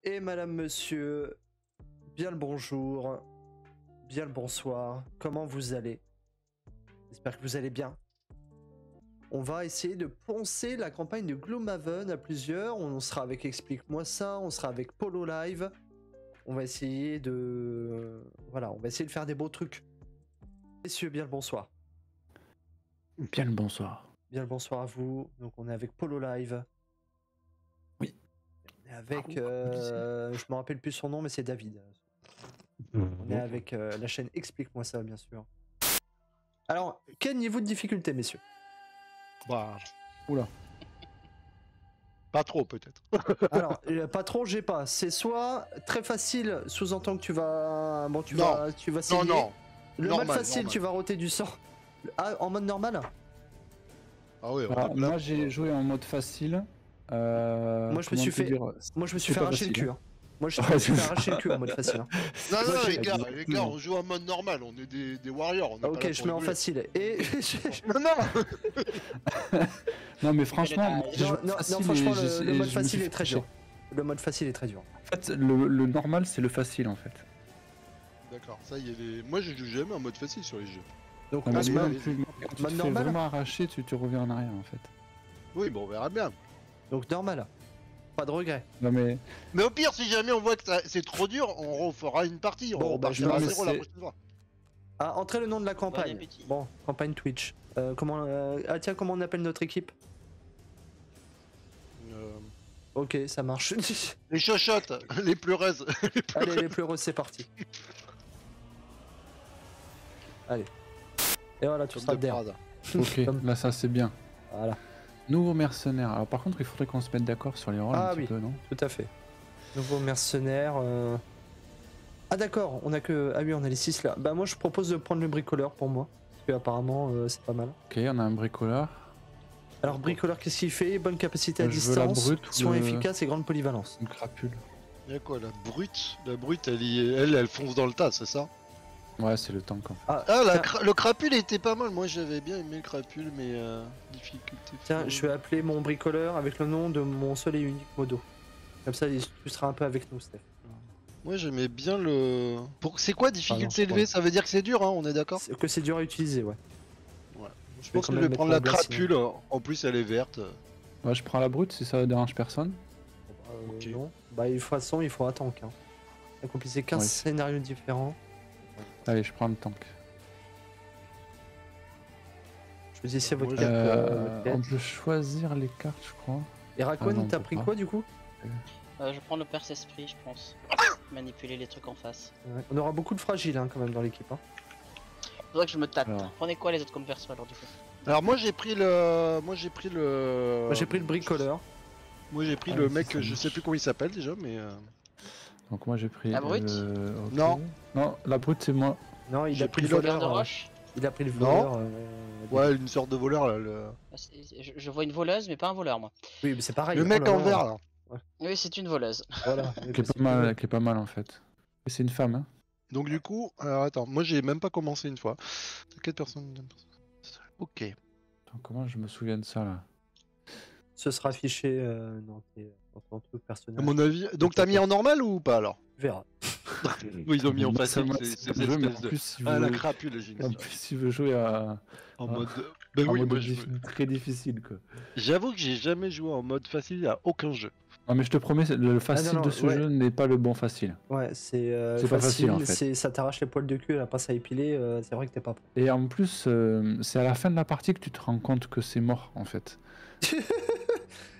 Et madame, monsieur, bien le bonjour, bien le bonsoir, comment vous allez? J'espère que vous allez bien. On va essayer de poncer la campagne de Gloomhaven à plusieurs. On sera avec Explique-moi ça, on sera avec Polo Live. On va essayer de... Voilà, on va essayer de faire des beaux trucs. Messieurs, bien le bonsoir. Bien le bonsoir. Bien le bonsoir à vous. Donc on est avec Polo Live. Oui. On est avec... je me rappelle plus son nom, mais c'est David. On est avec la chaîne Explique-moi ça, bien sûr. Alors, quel niveau de difficulté, messieurs? Bah, Oula. pas trop peut-être. Alors, pas trop, j'ai pas. C'est soit très facile, sous-entend que tu vas... Bon, tu Non. vas saigner. Non. Le Normal, mode facile, normal. tu vas roter du sang. Ah, en mode normal? Ah oui, Alors, moi j'ai joué en mode facile. Moi, je me suis fait... Moi, je me suis c'est fait pas arracher le facile, cul. hein. Moi, je Ouais, me suis fait c'est arracher le cul en mode facile. Hein. Non, Moi, non, j'ai- les gars, exactement. on joue en mode normal, on est des warriors. On est pas Ok, là je pour mets en rigoler. facile. Et... Non. Non mais franchement, moi, j'ai joué non, facile franchement, et le mode je me suis facile fait est très toucher. dur. Le mode facile est très dur. En fait, le normal c'est le facile en fait. D'accord, ça y est. Moi, je joue jamais en mode facile sur les jeux. Donc, Non, mais on se moi met- non plus, quand tu te mode fais normal. vraiment arracher, tu reviens en arrière en fait. Oui, bon, on verra bien. Donc, normal. Pas de regret. Non mais Mais au pire, si jamais on voit que c'est trop dur, on refera une partie. Bon, On bah, repartira à je- 0 la c'est- prochaine fois. Ah, entrez le nom de la campagne. appétit. Bon, campagne Twitch. Ah tiens, comment on appelle notre équipe? Ok, ça marche. Les chochottes, les pleureuses. Allez, les pleureuses, c'est parti. Allez. Et voilà, tu Comme seras de der. parade. ok, Comme- là ça c'est bien. Voilà, Nouveau mercenaire. Alors par contre il faudrait qu'on se mette d'accord sur les rôles Ah un petit oui. peu, non? tout à fait. Nouveau mercenaire. Ah d'accord, on a que... Ah oui, on a les 6 là. Bah moi, je propose de prendre le bricoleur pour moi. Parce que apparemment, c'est pas mal. Ok, on a un bricoleur. Alors, bricoleur, qu'est-ce qu'il fait? Bonne capacité à Je veux la distance, brute ou soin le- efficace et grande polyvalence. Une crapule. Y'a quoi, la brute? La brute, elle fonce dans le tas, c'est ça? Ouais, c'est le tank en fait. Ah, Ah, tiens, le crapule était pas mal. Moi, j'avais bien aimé le crapule, mais difficulté. tiens, je vais appeler mon bricoleur avec le nom de mon seul et unique modo. Comme ça, tu seras un peu avec nous, Steph. Moi, j'aimais bien le. C'est quoi Ah non, difficulté c'est élevée? pas- Ça veut dire que c'est dur, hein, on est d'accord? Que c'est dur à utiliser, ouais. Ouais. Je vais pense quand que je même vais prendre la mettre la glace, crapule. En plus, elle est verte. Ouais, je prends la brute si ça dérange personne. Ok. Non. Bah, de toute façon, il faut un tank. Hein. Accomplir 15 Ouais. scénarios différents. Allez, je prends le tank. Choisissez votre Moi, carte. On votre carte. peut choisir les cartes, je crois. Et Raccoon, Ah non, t'as on peut pris pas. quoi du coup? Je prends le perce-esprit, je pense. Manipuler les trucs en face. Ouais. On aura beaucoup de fragiles hein, quand même dans l'équipe. Hein. Faudrait que je me tâte. Alors. Prenez quoi les autres comme perso alors du coup? Alors, moi, j'ai pris le. Moi j'ai pris le bricoleur. Moi, j'ai pris Ah, le si, mec, ça je marche. sais plus comment il s'appelle déjà, mais. Donc moi j'ai pris La brute ok. Non. Non, la brute c'est moi. Non, il J'ai a pris le pris le Fleur voleur. de roche. Il a pris le Non. voleur. Ouais, une sorte de voleur là. Ah, je vois une voleuse, mais pas un voleur moi. Oui, mais c'est pareil. Le mec oh là en là. vert là. Oui, c'est une voleuse. Voilà. Qui est pas mal en fait. Et c'est une femme, hein. Donc, du coup, alors attends, moi j'ai même pas commencé une fois. 4 personnes. Ok. Attends, comment je me souviens de ça là? Ce sera affiché dans ton truc À personnel. mon avis. Donc, t'as mis en normal ou pas alors? Tu verras. Oui, ils ont mis en Moi, facile. moi, C'est c'est cette le jeu, mais espèce en de. plus, si Ah, vous- la crapule, j'ai en mis plus, si tu veux jouer à en Ah. mode. Ben en oui, mode moi très difficile quoi. j'avoue que j'ai jamais joué en mode facile à aucun jeu. Non mais je te promets, le facile non, de ce ouais. jeu n'est pas le bon facile. Ouais, c'est C'est pas facile, en fait. ça t'arrache les poils de cul, la pince à épiler, c'est vrai que t'es pas prêt. Et en plus, c'est à la fin de la partie que tu te rends compte que c'est mort en fait.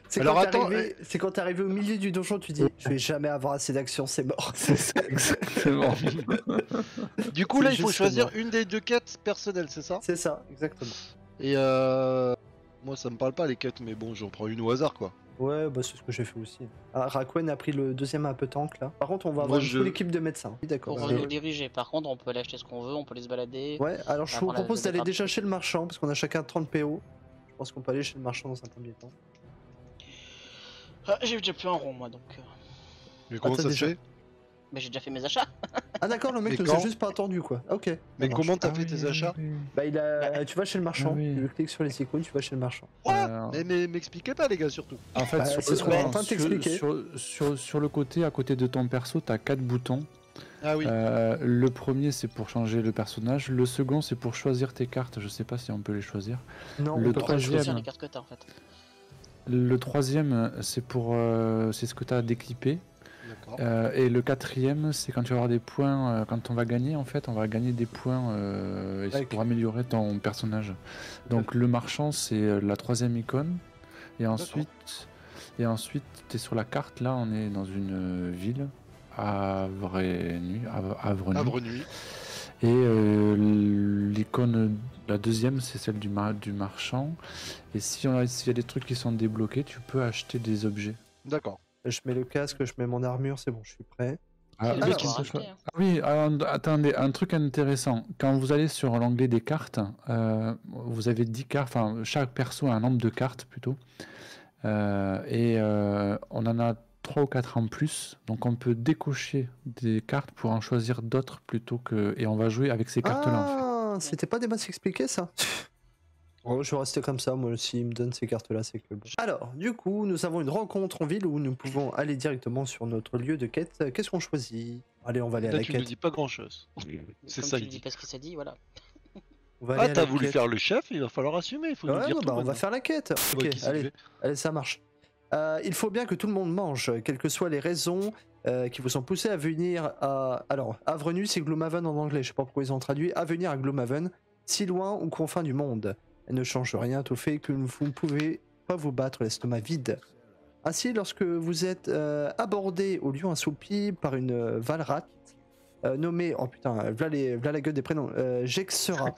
C'est Alors, quand attends, c'est quand t'es arrivé au milieu du donjon, tu dis je vais jamais avoir assez d'action, c'est mort. C'est ça exactement. Du coup, C'est là, il faut juste choisir mort. une des deux quêtes personnelles, c'est ça? C'est ça, exactement. Et moi, ça me parle pas les quêtes, mais bon, j'en prends une au hasard quoi. Ouais, bah c'est ce que j'ai fait aussi. Ah, Raccoon a pris le deuxième un peu tank là. Par contre, on va Moi, avoir je- toute l'équipe de médecins. Oui, d'accord. Pour Bah, nous diriger. Par contre, on peut aller acheter ce qu'on veut, on peut aller se balader. Ouais, alors je Ah, vous voilà, propose je d'aller vais déjà chez le marchand, parce qu'on a chacun 30 PO. Je pense qu'on peut aller chez le marchand dans un premier temps. Ah, j'ai déjà plus un rond moi donc. Mais comment t'as ça déjà- se fait? Mais j'ai déjà fait mes achats. Ah d'accord, le mec Mais nous a quand juste pas attendu quoi. Ok. Mais Ça marche. comment t'as Ah fait oui, tes oui, achats? oui. Bah tu vas chez le marchand, Ah oui. tu cliques sur les icônes, tu vas chez le marchand. Quoi Euh, Mais m'expliquez pas les gars surtout. En fait, Bah, c'est ce qu'on est en train de t'expliquer. sur le côté, à côté de ton perso, t'as 4 boutons. Ah oui. Le premier, c'est pour changer le personnage. Le second, c'est pour choisir tes cartes. Je sais pas si on peut les choisir. Non, Le on peut pas troisième- choisir. Sur les cartes que t'as en fait. Le troisième, c'est pour, c'est ce que tu as d'équipé. D'accord. Et le quatrième, c'est quand tu vas avoir des points. Quand on va gagner, en fait, on va gagner des points et c'est Avec- pour améliorer ton personnage. Donc le marchand, c'est la troisième icône. Et ensuite, tu es sur la carte. Là, on est dans une ville. Havre-Nuit. Havre-Nuit. Et l'icône, la deuxième, c'est celle du marchand. Et s'il y a des trucs qui sont débloqués, tu peux acheter des objets. D'accord. Je mets le casque, je mets mon armure, c'est bon, je suis prêt. Ah, Il oui, va qui pouvoir se acheter, fait- hein. Ah oui, attendez, un truc intéressant. Quand vous allez sur l'onglet des cartes, vous avez 10 cartes, enfin chaque perso a un nombre de cartes plutôt. On en a 3 ou 4 en plus, donc on peut décocher des cartes pour en choisir d'autres plutôt que... Et on va jouer avec ces cartes-là en fait. Ah, c'était pas des masses expliquées ça. Oh, je vais rester comme ça, moi s'il me donne ces cartes-là, c'est que bon. Alors, du coup, nous avons une rencontre en ville où nous pouvons aller directement sur notre lieu de quête. Qu'est-ce qu'on choisit? Allez, on va aller à Là la tu ne quête. dis pas grand chose. C'est Comme ça tu il le dis dit. parce que ça dit, voilà. On va aller Ah à t'as la voulu quête. faire le chef, il va falloir assumer, il faut nous Ouais, dire bah, tout on va maintenant. faire la quête. Ok, Ouais, qui s'y allez. fait. Allez, ça marche. Il faut bien que tout le monde mange, quelles que soient les raisons qui vous ont poussé à venir à... Alors, Havre-Nuit, c'est Gloomhaven en anglais, je sais pas pourquoi ils ont traduit. À venir à Gloomhaven, si loin aux confins du monde. Elle ne change rien au fait que vous ne pouvez pas vous battre l'estomac vide. Ainsi, lorsque vous êtes abordé au lieu insoupi par une Valrat, nommée... Oh putain, v'là la gueule des prénoms. Jexera,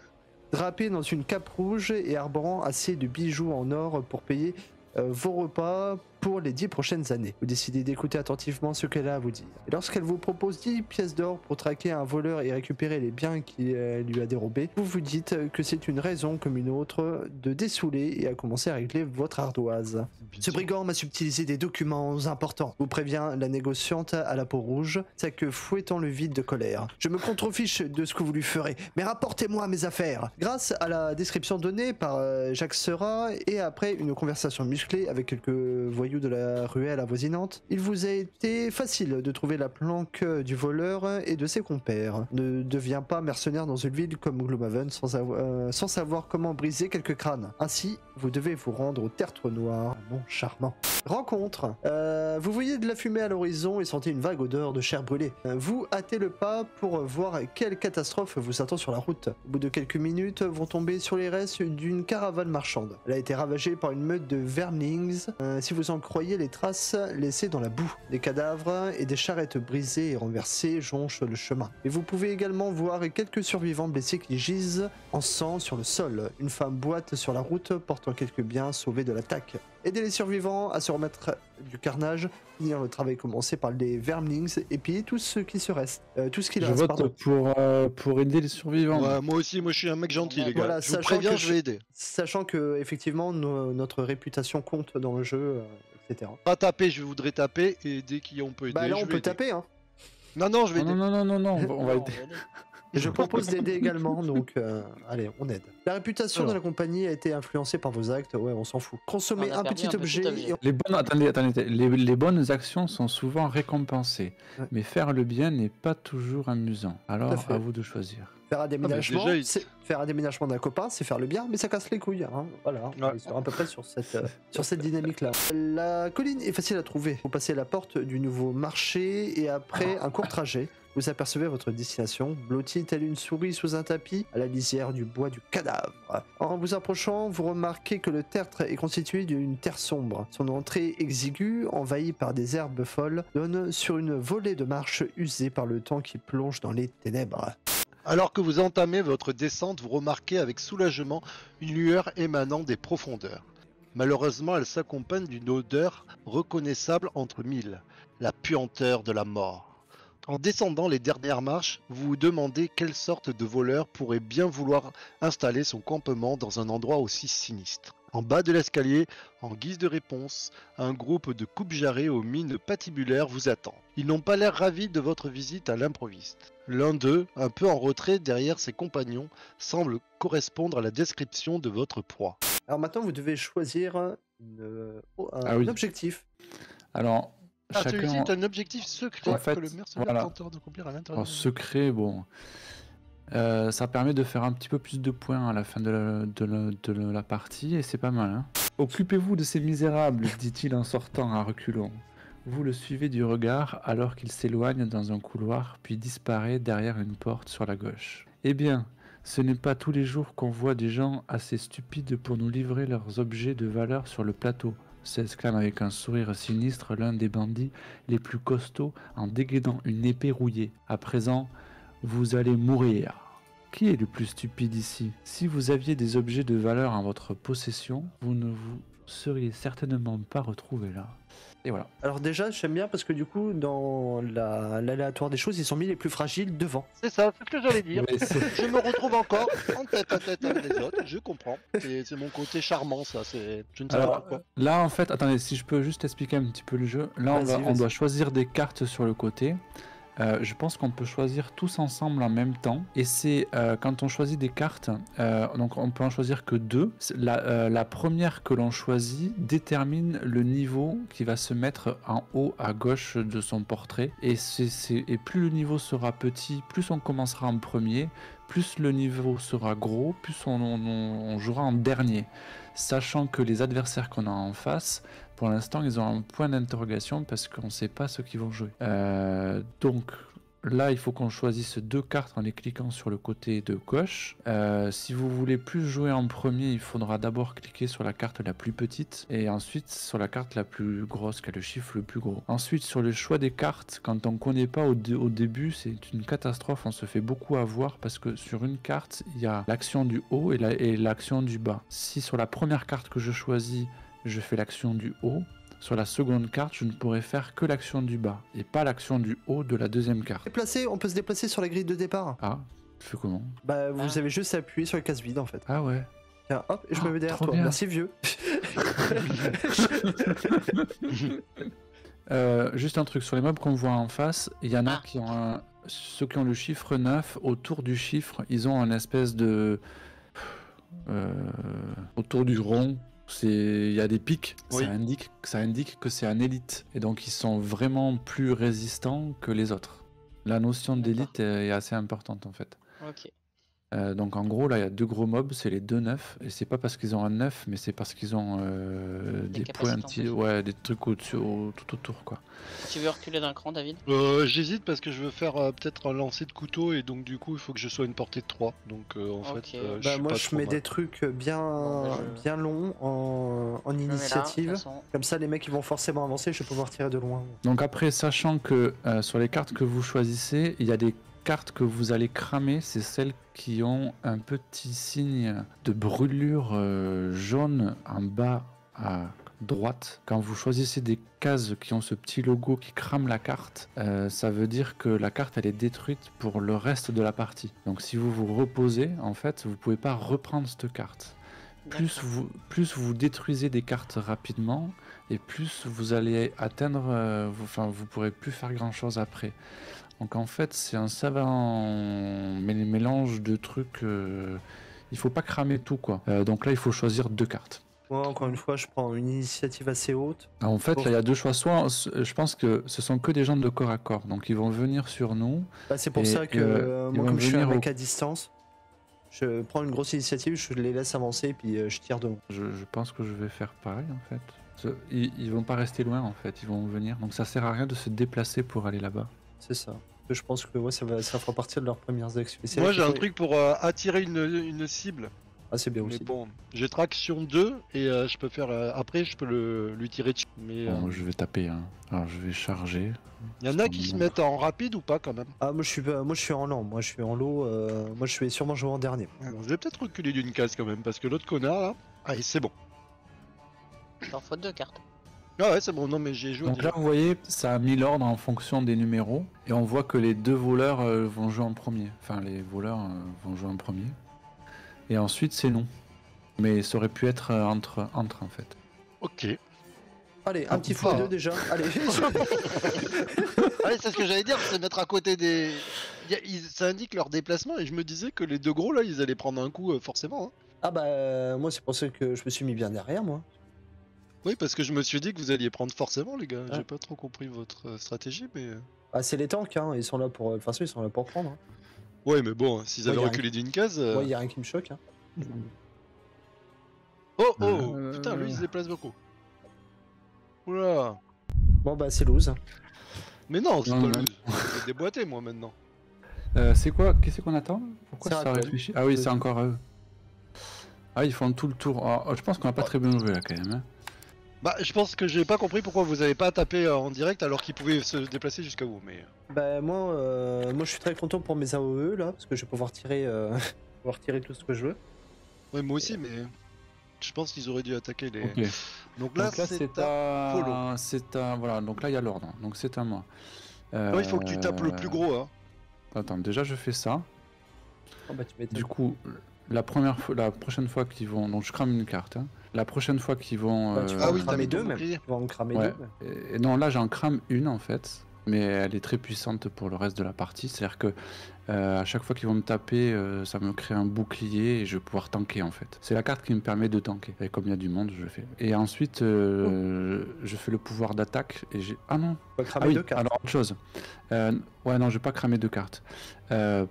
drapée dans une cape rouge et arborant assez de bijoux en or pour payer vos repas pour les 10 prochaines années. Vous décidez d'écouter attentivement ce qu'elle a à vous dire. Et lorsqu'elle vous propose 10 pièces d'or pour traquer un voleur et récupérer les biens qu'il lui a dérobés, vous vous dites que c'est une raison comme une autre de dessouler et à commencer à régler votre ardoise. Ce brigand m'a subtilisé des documents importants, vous prévient la négociante à la peau rouge, sa queue fouettant le vide de colère. Je me contrefiche de ce que vous lui ferez, mais rapportez-moi mes affaires. Grâce à la description donnée par Jacques Seurat et après une conversation musclée avec quelques voyous de la ruelle avoisinante, il vous a été facile de trouver la planque du voleur et de ses compères. Ne deviens pas mercenaire dans une ville comme Gloomhaven sans savoir comment briser quelques crânes. Ainsi, vous devez vous rendre au Tertre Noir, un nom charmant. Rencontre. Vous voyez de la fumée à l'horizon et sentez une vague odeur de chair brûlée. Vous hâtez le pas pour voir quelle catastrophe vous attend sur la route. Au bout de quelques minutes, vont tomber sur les restes d'une caravane marchande. Elle a été ravagée par une meute de vermlings, si vous en croyez les traces laissées dans la boue. Des cadavres et des charrettes brisées et renversées jonchent le chemin. Et vous pouvez également voir quelques survivants blessés qui gisent en sang sur le sol. Une femme boite sur la route portant quelques biens sauvés de l'attaque. Aidez les survivants à se remettre du carnage, finir le travail commencé par les vermlings et piller tout ce qui se reste. Tout ce qu'il Je reste, vote pardon. pour aider les survivants. Ouais, moi aussi, moi je suis un mec gentil les gars. Voilà, je vous sachant préviens, que je vais aider. Sachant que effectivement notre réputation compte dans le jeu, etc. Pas taper, je voudrais taper et dès qu'on peut aider, Bah là je on vais peut aider. taper hein. Non, non, je vais Non, aider. non, on va Non, aider. aider. Et je propose d'aider également, donc allez, on aide. La réputation Alors. de la compagnie a été influencée par vos actes, ouais, on s'en fout. Consommez On a un perdu petit un petit objet, objet. et- Les bonnes, attendez, les bonnes actions sont souvent récompensées, Ouais. mais faire le bien n'est pas toujours amusant. Alors, Tout à fait. à vous de choisir. faire un déménagement, déjà, il- faire un déménagement d'un copain, c'est faire le bien, mais ça casse les couilles. Hein. Voilà, on est sur à peu près sur cette dynamique-là. La colline est facile à trouver. Vous passez la porte du nouveau marché et après un court trajet, vous apercevez votre destination, blottie telle une souris sous un tapis, à la lisière du bois du cadavre. En vous approchant, vous remarquez que le tertre est constitué d'une terre sombre. Son entrée exiguë, envahie par des herbes folles, donne sur une volée de marches usée par le temps qui plonge dans les ténèbres. Alors que vous entamez votre descente, vous remarquez avec soulagement une lueur émanant des profondeurs. Malheureusement, elle s'accompagne d'une odeur reconnaissable entre mille, la puanteur de la mort. En descendant les dernières marches, vous vous demandez quelle sorte de voleur pourrait bien vouloir installer son campement dans un endroit aussi sinistre. En bas de l'escalier, en guise de réponse, un groupe de coupe-jarrets aux mines patibulaires vous attend. Ils n'ont pas l'air ravis de votre visite à l'improviste. L'un d'eux, un peu en retrait derrière ses compagnons, semble correspondre à la description de votre proie. Alors maintenant, vous devez choisir un objectif. Alors, Celui-ci chacun... est un objectif secret En fait, que le mercenaire voilà. tenteur d'accomplir à l'intérieur. En secret, bon... ça permet de faire un petit peu plus de points à la fin de la partie, et c'est pas mal. Hein. Occupez-vous de ces misérables, dit-il en sortant à reculons. Vous le suivez du regard alors qu'il s'éloigne dans un couloir, puis disparaît derrière une porte sur la gauche. Eh bien, ce n'est pas tous les jours qu'on voit des gens assez stupides pour nous livrer leurs objets de valeur sur le plateau, s'exclame avec un sourire sinistre l'un des bandits les plus costauds en dégainant une épée rouillée. À présent, vous allez mourir. Qui est le plus stupide ici? Si vous aviez des objets de valeur en votre possession, vous ne vous seriez certainement pas retrouvé là. Et voilà. Alors déjà, j'aime bien parce que du coup, dans l'aléatoire des choses, ils sont mis les plus fragiles devant. C'est ça, c'est ce que j'allais dire. Ouais, Je me retrouve encore en tête à tête avec les autres, je comprends. C'est mon côté charmant, ça. Je ne sais pas Alors, pourquoi. là, en fait, attendez, si je peux juste expliquer un petit peu le jeu. Là, on doit choisir des cartes sur le côté. Je pense qu'on peut choisir tous ensemble en même temps. Et c'est quand on choisit des cartes, donc on peut en choisir que deux. La première que l'on choisit détermine le niveau qui va se mettre en haut à gauche de son portrait. Et plus le niveau sera petit, plus on commencera en premier, plus le niveau sera gros, plus on jouera en dernier. Sachant que les adversaires qu'on a en face, pour l'instant, ils ont un point d'interrogation parce qu'on ne sait pas ce qu'ils vont jouer. Donc là, il faut qu'on choisisse deux cartes en les cliquant sur le côté de gauche. Si vous voulez plus jouer en premier, il faudra d'abord cliquer sur la carte la plus petite et ensuite sur la carte la plus grosse, qui a le chiffre le plus gros. Ensuite, sur le choix des cartes, quand on ne connaît pas au début, c'est une catastrophe. On se fait beaucoup avoir parce que sur une carte, il y a l'action du haut et l'action du bas. Si sur la première carte que je choisis, je fais l'action du haut, sur la seconde carte, je ne pourrai faire que l'action du bas et pas l'action du haut de la deuxième carte. On peut se déplacer sur la grille de départ. Ah, tu fais comment? Bah, vous avez juste à appuyer sur les cases vides en fait. Ah ouais. Tiens, hop, et je me mets derrière toi. Bien. Merci vieux. Juste un truc, sur les mobs qu'on voit en face, il y en a qui ont ceux qui ont le chiffre 9, autour du chiffre, ils ont un espèce de... autour du rond, il y a des pics, Oui. ça indique que c'est un élite, et donc ils sont vraiment plus résistants que les autres. La notion d'élite est assez importante en fait. Ok. Donc en gros là il y a deux gros mobs, c'est les deux 9, et c'est pas parce qu'ils ont un 9, mais c'est parce qu'ils ont des points, des trucs tout autour quoi. Tu veux reculer d'un cran, David? J'hésite parce que je veux faire peut-être un lancer de couteau et donc du coup il faut que je sois une portée de 3. Donc en fait, moi je mets des trucs bien longs en initiative. Comme ça les mecs ils vont forcément avancer, je vais pouvoir tirer de loin. Donc après, sachant que sur les cartes que vous choisissez, il y a des cartes que vous allez cramer, c'est celles qui ont un petit signe de brûlure jaune en bas à droite. Quand vous choisissez des cases qui ont ce petit logo qui crame la carte, ça veut dire que la carte elle est détruite pour le reste de la partie. Donc si vous vous reposez, en fait, vous pouvez pas reprendre cette carte. Plus vous détruisez des cartes rapidement, et plus vous allez atteindre, vous pourrez plus faire grand chose après. Donc en fait c'est un savant mélange de trucs, il faut pas cramer tout quoi. Donc là il faut choisir deux cartes. Moi encore une fois je prends une initiative assez haute. En fait là il y a deux choix, soit je pense que ce sont que des gens de corps à corps, donc ils vont venir sur nous. Bah, c'est pour ça que moi comme je suis un mec à distance, je prends une grosse initiative, je les laisse avancer puis je tire de loin. Je pense que je vais faire pareil en fait. Ils vont pas rester loin en fait, ils vont venir, donc ça sert à rien de se déplacer pour aller là-bas. C'est ça. Je pense que ça fera partie de leurs premières actions. Moi j'ai un truc pour attirer une cible. Ah c'est bien Mais aussi. bon, j'ai traction 2 et je peux faire après je peux lui tirer dessus. Mais bon, je vais taper hein. Alors je vais charger. Il y en a qui se mettent en rapide ou pas quand même? Ah moi je suis en lent, moi je suis en lot, moi je vais sûrement jouer en dernier. Alors, je vais peut-être reculer d'une case quand même parce que l'autre connard là. Allez c'est bon. Il en faut deux cartes. Ah ouais, c'est bon, non, mais j'ai joué. Donc déjà. là, vous voyez, ça a mis l'ordre en fonction des numéros. Et on voit que les 2 voleurs vont jouer en premier. Enfin, les voleurs vont jouer en premier. Et ensuite, c'est nous. Mais ça aurait pu être entre en fait. Ok. Allez, Ah, un petit ou pas, x2 hein. déjà. Allez. Ouais, c'est ce que j'allais dire, c'est mettre à côté des. Ça indique leur déplacement et je me disais que les 2 gros là, ils allaient prendre un coup forcément. Hein. Ah bah moi c'est pour ça que je me suis mis bien derrière moi. Oui, parce que je me suis dit que vous alliez prendre forcément, les gars. Ouais. J'ai pas trop compris votre stratégie, mais. Ah c'est les tanks hein, ils sont là pour. De toute façon ils sont là pour prendre. Hein. Ouais, mais bon, s'ils Ouais, avaient y a reculé d'une case. Ouais, y a rien qui me choque. Hein. Oh oh putain, lui il se déplace beaucoup. Oula. Bon bah c'est lose. Mais non, c'est Non, pas non. loose. Je vais déboîter moi maintenant. C'est quoi? Qu'est-ce qu'on attend? Pourquoi C'est ça Raccoon. réfléchit? Ah oui, c'est encore eux. Ah, ils font tout le tour. Je pense qu'on a pas très bien joué là quand même. Hein. Bah, je pense que j'ai pas compris pourquoi vous avez pas tapé en direct alors qu'ils pouvaient se déplacer jusqu'à vous, mais. Bah moi je suis très content pour mes AOE là parce que je vais pouvoir tirer pouvoir tirer tout ce que je veux. Ouais, moi aussi, mais. Je pense qu'ils auraient dû attaquer les. Ok. Donc là, c'est à Polo. C'est un. Voilà, donc là il y a l'ordre. Donc c'est à moi. Non, il faut que tu tapes le plus gros, hein. Attends, déjà je fais ça. Oh bah tu m'étonnes. Du coup, la prochaine fois qu'ils vont. Donc je crame une carte. Hein. La prochaine fois qu'ils vont. Bah, tu vas Ah en oui, cramer t'as deux ton même. bouclier. Tu vas en cramer Ouais. deux. Même. Et non, là j'en crame une en fait. Mais elle est très puissante pour le reste de la partie. C'est-à-dire que à chaque fois qu'ils vont me taper, ça me crée un bouclier et je vais pouvoir tanker en fait. C'est la carte qui me permet de tanker. Et comme il y a du monde, je le fais. Et ensuite, je fais le pouvoir d'attaque et j'ai. Ah non. Tu vas cramer Ah oui, deux cartes. alors autre chose. Ouais, non, je vais pas cramer 2 cartes.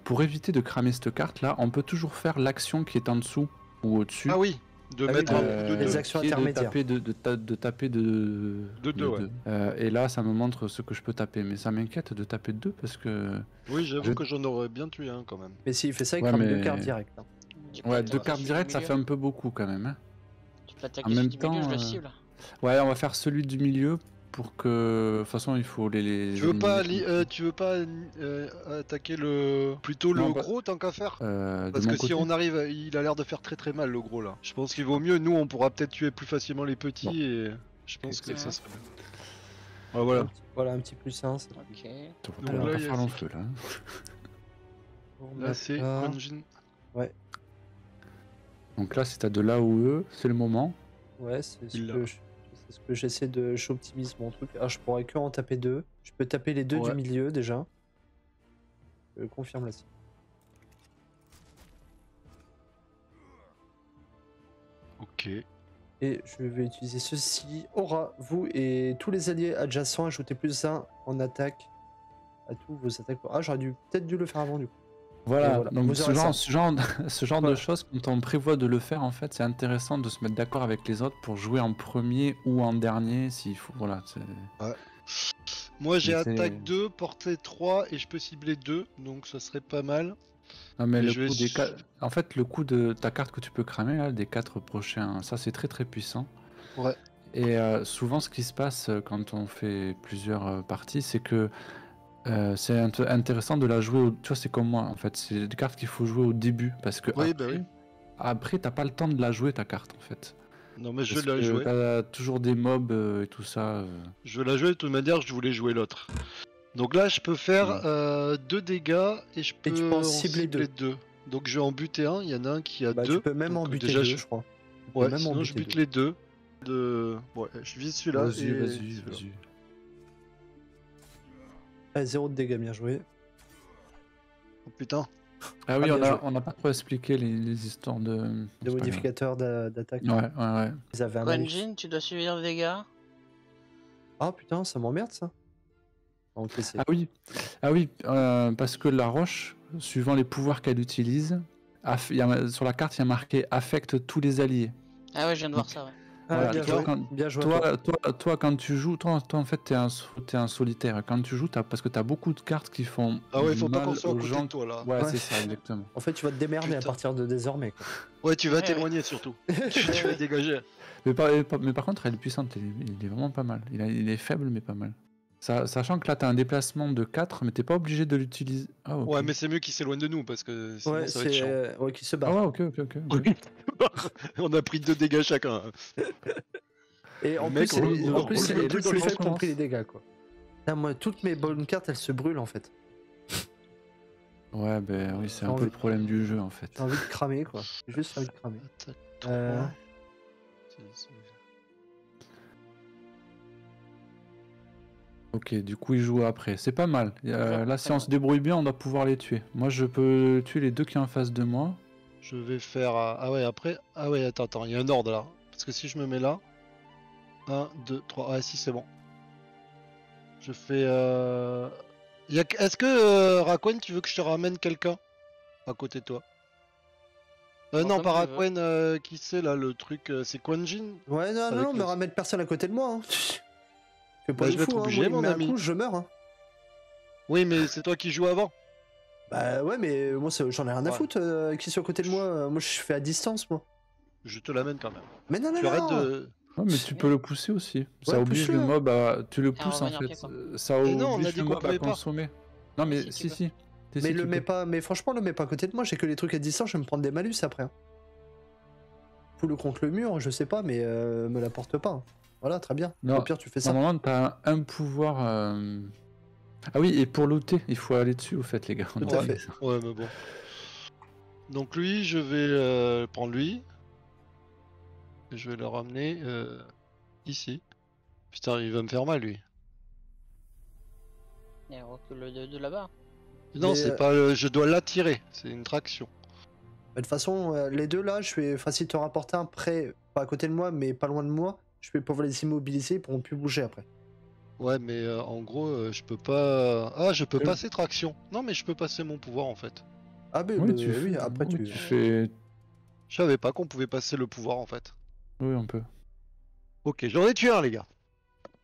Pour éviter de cramer cette carte là, on peut toujours faire l'action qui est en dessous ou au-dessus. Ah oui, de Ah oui, mettre un les de deux. actions qui est intermédiaires. de taper de deux, ouais. Et là, ça me montre ce que je peux taper. Mais ça m'inquiète de taper 2 parce que. Oui, j'avoue Je- que j'en aurais bien tué un quand même. Mais s'il fait ça, il Ouais, crame mais- deux cartes direct. Hein. Du coup, Ouais, t'as 2 attaqué cartes celui directes, du ça milieu. fait un peu beaucoup quand même. Hein. Tu peux attaquer En celui même du milieu, je temps, le cible. Ouais, on va faire celui du milieu pour que. De toute façon, il faut les. Tu veux pas, éliminer. tu veux pas attaquer le plutôt Non, le bah- gros tant qu'à faire? De Parce mon que si côté. on arrive, il a l'air de faire très très mal le gros là. Je pense qu'il vaut mieux. Nous, on pourra peut-être tuer plus facilement les petits Bon. et je pense Ok. que ça serait bien. Ouais, voilà. Voilà un petit plus 1. Ok. On Donc va là, pas il y a faire long six. feu là. Là, c'est Konjin. Donc là, c'est à de là ou eux, c'est le moment. Ouais, c'est ce Il l'a. que c'est ce que j'essaie de. J'optimise mon truc. Alors je pourrais que en taper deux. Je peux taper les deux Ouais. du milieu déjà. Je confirme la cible. Ok. Et je vais utiliser ceci. Aura, vous et tous les alliés adjacents, ajoutez plus 1 en attaque à tous vos attaques. Ah, j'aurais peut-être dû le faire avant du coup. Voilà, Et voilà, donc vous ce aurez genre, ça. ce genre de Voilà. choses, quand on prévoit de le faire, en fait, c'est intéressant de se mettre d'accord avec les autres pour jouer en premier ou en dernier, s'il faut. Voilà. Moi, j'ai Mais c'est- attaque 2, portée 3 et je peux cibler 2, donc ça serait pas mal. Non, mais Et le je vais coup des su- en fait, le coup de ta carte que tu peux cramer, là, des 4 prochains, ça c'est très très puissant. Ouais. Et souvent, ce qui se passe quand on fait plusieurs parties, c'est que c'est intéressant de la jouer. Tu vois, c'est comme moi, en fait. C'est des cartes qu'il faut jouer au début parce que Oui, après, bah oui. après, t'as pas le temps de la jouer ta carte, en fait. Non, mais je Parce vais la que jouer. t'as toujours des mobs et tout ça. Je vais la jouer de toute manière, je voulais jouer l'autre. Donc là, je peux faire 2 dégâts et je peux tu peux en en cibler deux. 2. Donc je vais en buter un, il y en a un qui a Bah, 2. tu peux même en buter deux, je crois. Tu peux Ouais, même en sinon je buter bute deux. les 2. Ouais, je vise celui-là. Vas-y, et vas-y, celui-là. vas-y. Allez, 0 de dégâts, bien joué. Oh putain. Ah oui, bien joué. on n'a pas trop expliqué les histoires de. Les C'est pas grave. modificateurs d'attaque. Ouais, ouais, ouais. Ils avaient un malus. Konjin, tu dois subir des dégâts. Ah putain, ça m'emmerde ça. Ok, c'est. Ah oui, parce que la roche, suivant les pouvoirs qu'elle utilise, sur la carte, il y a marqué affecte tous les alliés. Ah ouais, je viens de voir ça, ouais. Ah, voilà, bien toi, joué. quand- Bien joué. à toi. Toi, quand tu joues, toi en fait, t'es un solitaire. Quand tu joues, parce que t'as beaucoup de cartes qui font Ah ouais, faut pas mal qu'on soit à aux côté gens. de toi là. Ouais, Ouais. c'est ça, exactement. En fait, tu vas te démerder à Putain. partir de désormais. Quoi. Ouais, tu vas Ouais, t'éloigner surtout. tu vas dégager. Mais par contre, elle est puissante, il est vraiment pas mal. Il est faible, mais pas mal. Sachant que là, t'as un déplacement de 4, mais t'es pas obligé de l'utiliser. Ah, ok. Ouais, mais c'est mieux qu'il s'éloigne de nous parce que sinon Ouais, ça va être chiant. c'est. Ouais, qui se Ah barre. ouais, ok. On a pris 2 dégâts chacun. Et en Le plus, mec, c'est on- en on- plus, on- c'est on- les on- trucs on- plus on- faibles qui ont on- pris les dégâts, quoi. Putain, moi, toutes mes bonnes cartes, elles se brûlent, en fait. Ouais, ben oui, c'est J'ai un peu envie- le problème du jeu en fait. J'ai envie de cramer, quoi. J'ai juste envie de cramer. Attaque Euh. 3. Ok, du coup, il joue après. C'est pas mal. Ouais, Là, très si on bien. se débrouille bien, on doit pouvoir les tuer. Moi, je peux tuer les deux qui sont en face de moi. Je vais faire. Ah ouais, après. Ah ouais, attends, il y a un ordre là. Parce que si je me mets là. 1, 2, 3. Ah si, c'est bon. Je fais. Est-ce que Rakwen, tu veux que je te ramène quelqu'un à côté de toi Bon, non, comme pas tu veux. Rakwen, qui c'est là le truc C'est Quanjin Ouais, non, Avec non, le- me ramène personne à côté de moi. Hein. Fais pas Bah, le je vais fou, être hein. obligé, Moi, il me mon met un ami. coup, je meurs. Hein. Oui, mais c'est toi qui joues avant. Bah ouais, mais moi, j'en ai rien à Ouais. foutre qui soit à côté de moi. Moi, je fais à distance, moi. Je te l'amène quand même. Mais non, non, Tu arrêtes non. de. Ouais, mais tu peux le pousser aussi. Ça Ouais, oblige pousse-le. le mob à. Tu le À pousses en revenir fait. pied, quoi. Ça Et non, on a oblige dit le qu'on mob à pouvait pas. consommer. Non, mais Si, tu si, peux. si. Mais Si, le tu mets peux. pas, mais franchement, le mets pas à côté de moi. J'ai que les trucs à distance, je vais me prendre des malus après. Hein. Fous-le contre le mur, je sais pas, mais me l'apporte pas. Hein. Voilà, très bien. Non, Au pire, tu fais ça. Normalement, t'as un pouvoir. Ah oui, et pour looter, il faut aller dessus, au fait, les gars. On Tout a à dit fait. ça. Ouais, mais bon. Donc lui, je vais prendre lui. Et je vais le ramener ici. Putain, il va me faire mal lui. Et on recule de là-bas. Non, Mais, c'est pas. Je dois l'attirer. C'est une traction. De toute façon, les deux là, je vais facile te rapporter un prêt, pas à côté de moi, mais pas loin de moi. Je vais pouvoir les immobiliser, ils pourront plus bouger après. Ouais, mais en gros, je peux pas. Ah, je peux Euh. passer traction. Non, mais je peux passer mon pouvoir en fait. Ah, mais Oui, oui, après oui, tu. tu fais. Je savais pas qu'on pouvait passer le pouvoir en fait. Oui, on peut. Ok, j'en ai tué un, les gars.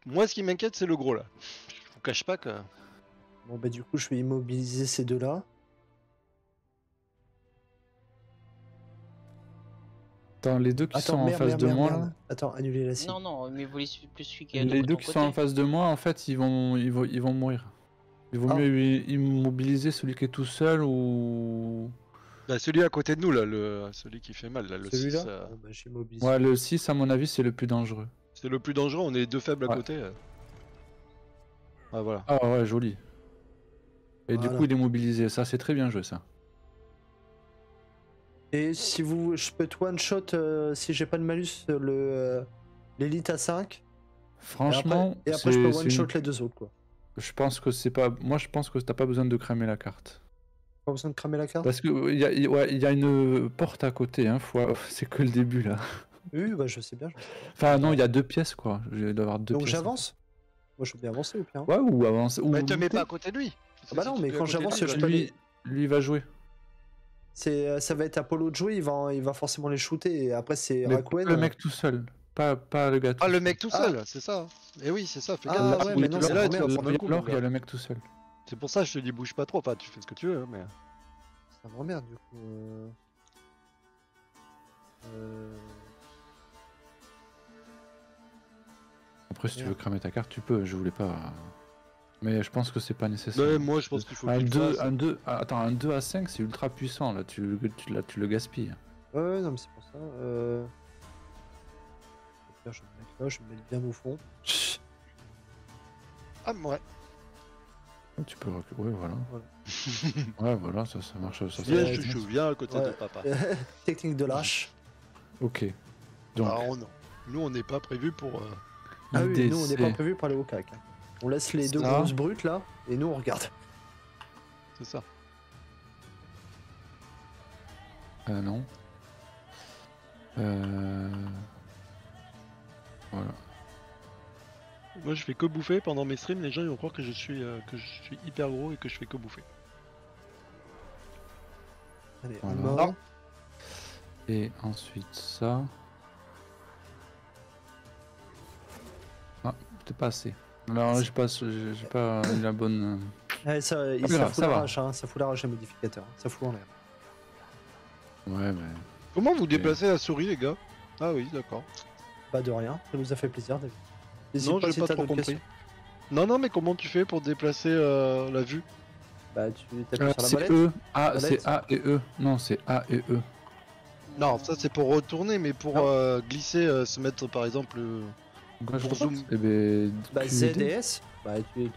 Moi, ce qui m'inquiète, c'est le gros là. Je vous cache pas que. Bon, bah, du coup, je vais immobiliser ces deux là. Attends, les deux qui sont en face de moi. là, Attends, annuler la cible. Non, non, mais vous plus celui qui est Les de deux ton qui côté. sont en face de moi, en fait, ils vont mourir. Il vaut Ah. mieux immobiliser celui qui est tout seul ou. Bah, celui à côté de nous là, celui qui fait mal là, le Celui-là 6, Bon, bah, j'immobilise. Ouais, le 6, à mon avis, c'est le plus dangereux. c'est le plus dangereux. On est deux faibles à Ouais. côté. Ah voilà. Ah ouais, joli. Et du Voilà. coup, il est mobilisé. Ça, c'est très bien joué, ça. Et si vous, je peux te one shot si j'ai pas de malus l'élite à 5. Franchement, et après je peux c'est one shot une- les deux autres quoi. je pense que c'est pas. Moi, je pense que t'as pas besoin de cramer la carte. Pas besoin de cramer la carte. Parce que ouais, il y a une porte à côté. Hein. C'est que le début là. Oui, bah je sais bien. Enfin, non, il y a deux pièces quoi. Je dois avoir deux Donc pièces. j'avance. Moi je veux bien avancer au pire. Hein. Ouais, ou avance. Ou Mais te mets looter. pas à côté de lui. Parce Ah que bah si non, tu mais te mets quand à côté de j'avance, lui, je il peux va- aller- Lui, il va jouer. Ça va être Apollo de jouer, il va forcément les shooter et après c'est Mais Rakwen. le mec tout seul. Pas le gars tout Ah, le seul. mec tout seul, c'est ça. Et oui, c'est ça. Fais Ah, gaffe. ouais, parce que mais tu non, l'as c'est là, la tu vas merde. prendre un coup, Alors, mon il y a gars. le mec tout seul. C'est pour ça que je te dis bouge pas trop. Enfin, tu fais ce que tu veux, mais. Ça m'emmerde du coup. Après, si tu Merde. veux cramer ta carte, tu peux. Je voulais pas. Mais je pense que c'est pas nécessaire. Ouais, moi, je pense qu'il faut Un qu'il le 2, fasse. attends, un 2 à 5, c'est ultra puissant. Là, tu le gaspilles. Ouais, non mais c'est pour ça. Au pire, je vais me mettre là, je vais me mettre bien au fond. Ah, ouais. Tu peux reculer. Ouais, voilà. Voilà. Ouais, voilà, ça marche. Ça, Viens, Ouais, chouchou, viens à côté ouais. de papa. Technique de lâche. Ok. Donc, Ah, non. Nous, on n'est pas prévu pour. Ah oui, l'idée, nous on n'est c'est- pas prévu pour aller au cac. Hein. On laisse les deux Ça. grosses brutes là et nous on regarde. C'est ça. Non. Voilà. Moi, je fais que bouffer pendant mes streams. Les gens, ils vont croire que je suis hyper gros et que je fais que bouffer. Allez, Voilà. un mort. Non. Et ensuite ça. Ah, peut-être pas assez. Alors j'ai pas eu la bonne. Ouais, ça, Ah, ça ça fout va. l'arrache, hein, ça fout l'arrache le modificateur. Ça fout en l'air. Ouais, mais. Comment vous déplacez la souris, les gars? Ah oui, d'accord. Pas de rien, ça nous a fait plaisir David. N'hésite Non, j'ai si pas t'as trop d'autres compris. questions. Non, mais comment tu fais pour déplacer la vue? Bah tu t'appuies sur la C'est molette. E. A, Molette. c'est A et E. Non, c'est A et E. Non, ça c'est pour retourner, mais pour Non. glisser, se mettre par exemple Gauche, Pour droite. zoom. Eh ben, Bah QED. ZDS. Bah tu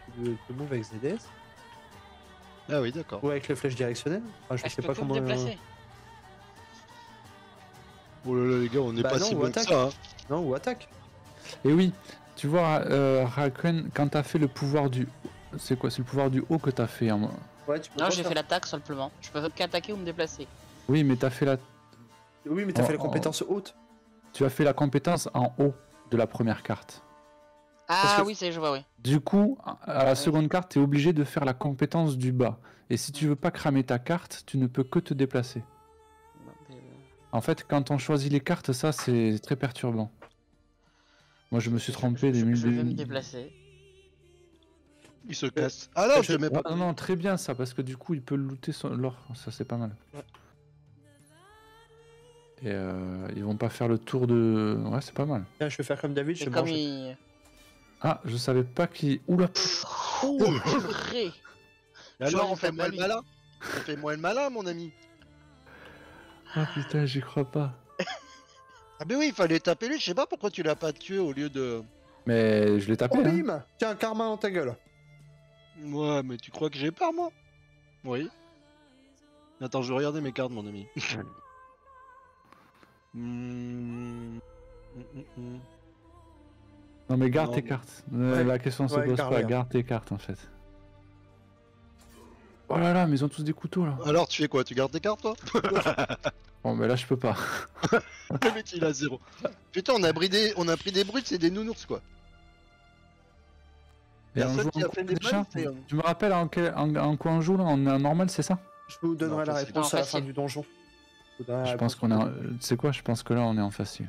moves avec ZDS. Ah oui, d'accord. Ou avec les flèches directionnelles. Enfin, je Ah, je sais peux pas que comment. me déplacer. Oh là là, les gars, on n'est Bah pas non, si ou bon que attaque. ça. Hein. Non, ou attaque. Et oui, tu vois, Rakuen, quand t'as fait le pouvoir du... C'est quoi? C'est le pouvoir du haut que t'as fait. Ouais, tu peux Non, pas j'ai faire. fait l'attaque simplement. Je peux qu'attaquer ou me déplacer. Oui, mais t'as fait la... Oui, mais t'as en- fait les en- compétences hautes. Tu as fait la compétence en haut de la première carte. Ah que- oui, ça y est, je vois, oui. Du coup, à la Oui. seconde carte, tu es obligé de faire la compétence du bas. Et si tu veux pas cramer ta carte, tu ne peux que te déplacer. En fait, quand on choisit les cartes, ça, c'est très perturbant. Moi, je me suis trompé des Je mille... vais me déplacer. Il se casse. Ah non, je te mets pas. Ah, non, non, très bien ça, parce que du coup, il peut looter l'or. Ça, c'est pas mal. Ouais. Et ils vont pas faire le tour de... Ouais, c'est pas mal. Tiens, je vais faire comme David, je Et te comme mange. il. Ah, je savais pas qu'il... Oula. Oh, purée. Et alors, en on fait fait moins pas le lui. malin. On fait moins le malin, mon ami. Ah putain, j'y crois pas. Ah mais oui, il fallait taper lui. Je sais pas pourquoi tu l'as pas tué au lieu de... Mais je l'ai tapé, Oh hein. bim. Tiens, karma dans ta gueule. Ouais, mais tu crois que j'ai peur, moi? Oui. Attends, je vais regarder mes cartes, mon ami. Non mais garde Non, tes mais- cartes. Ouais. La question se Ouais, pose garde pas, rien. garde tes cartes en fait. Oh là là, mais ils ont tous des couteaux là. Alors, tu fais quoi? Tu gardes tes cartes, toi? Bon mais là je peux pas. Le mec, il a 0. Putain, on a pris des brutes, c'est des nounours, quoi. Et on Personne joue qui a en fait quoi, des déjà balles, c'est... Tu me rappelles en quoi on joue là? En normal, c'est ça? Je vous donnerai Non, la facile. réponse Non, à la fin facile. du donjon. Je vous donnerai la Je pense réponse qu'on est au en... donjon. Tu sais quoi? Je pense que là on est en facile.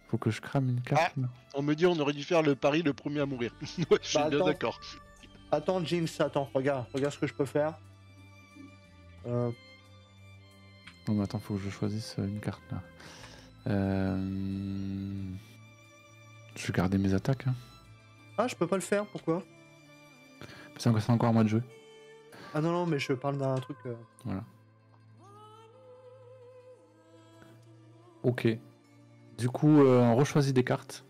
Faut que je crame une carte là. On me dit on aurait dû faire le pari le premier à mourir. Ouais, je suis Bah, bien attends. d'accord. Attends, Jinx, attends, regarde ce que je peux faire. Non mais attends, faut que je choisisse une carte là. Je vais garder mes attaques. Hein. Ah, je peux pas le faire, pourquoi? C'est encore à moi de jouer. Ah non, non, mais je parle d'un truc. Voilà. Ok. Du coup, on rechoisit des cartes.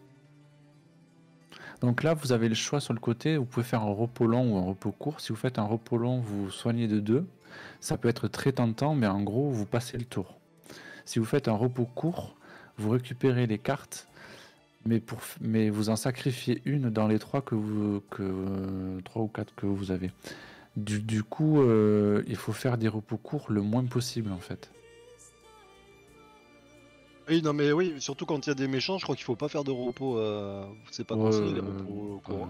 Donc là, vous avez le choix sur le côté. Vous pouvez faire un repos long ou un repos court. Si vous faites un repos long, vous soignez de 2. Ça peut être très tentant, mais en gros, vous passez le tour. Si vous faites un repos court, vous récupérez les cartes, mais vous en sacrifiez une dans les 3 3 ou 4 que vous avez. Du coup, il faut faire des repos courts le moins possible en fait. Oui, non, mais oui, surtout quand il y a des méchants, je crois qu'il faut pas faire de repos. C'est pas conseillé,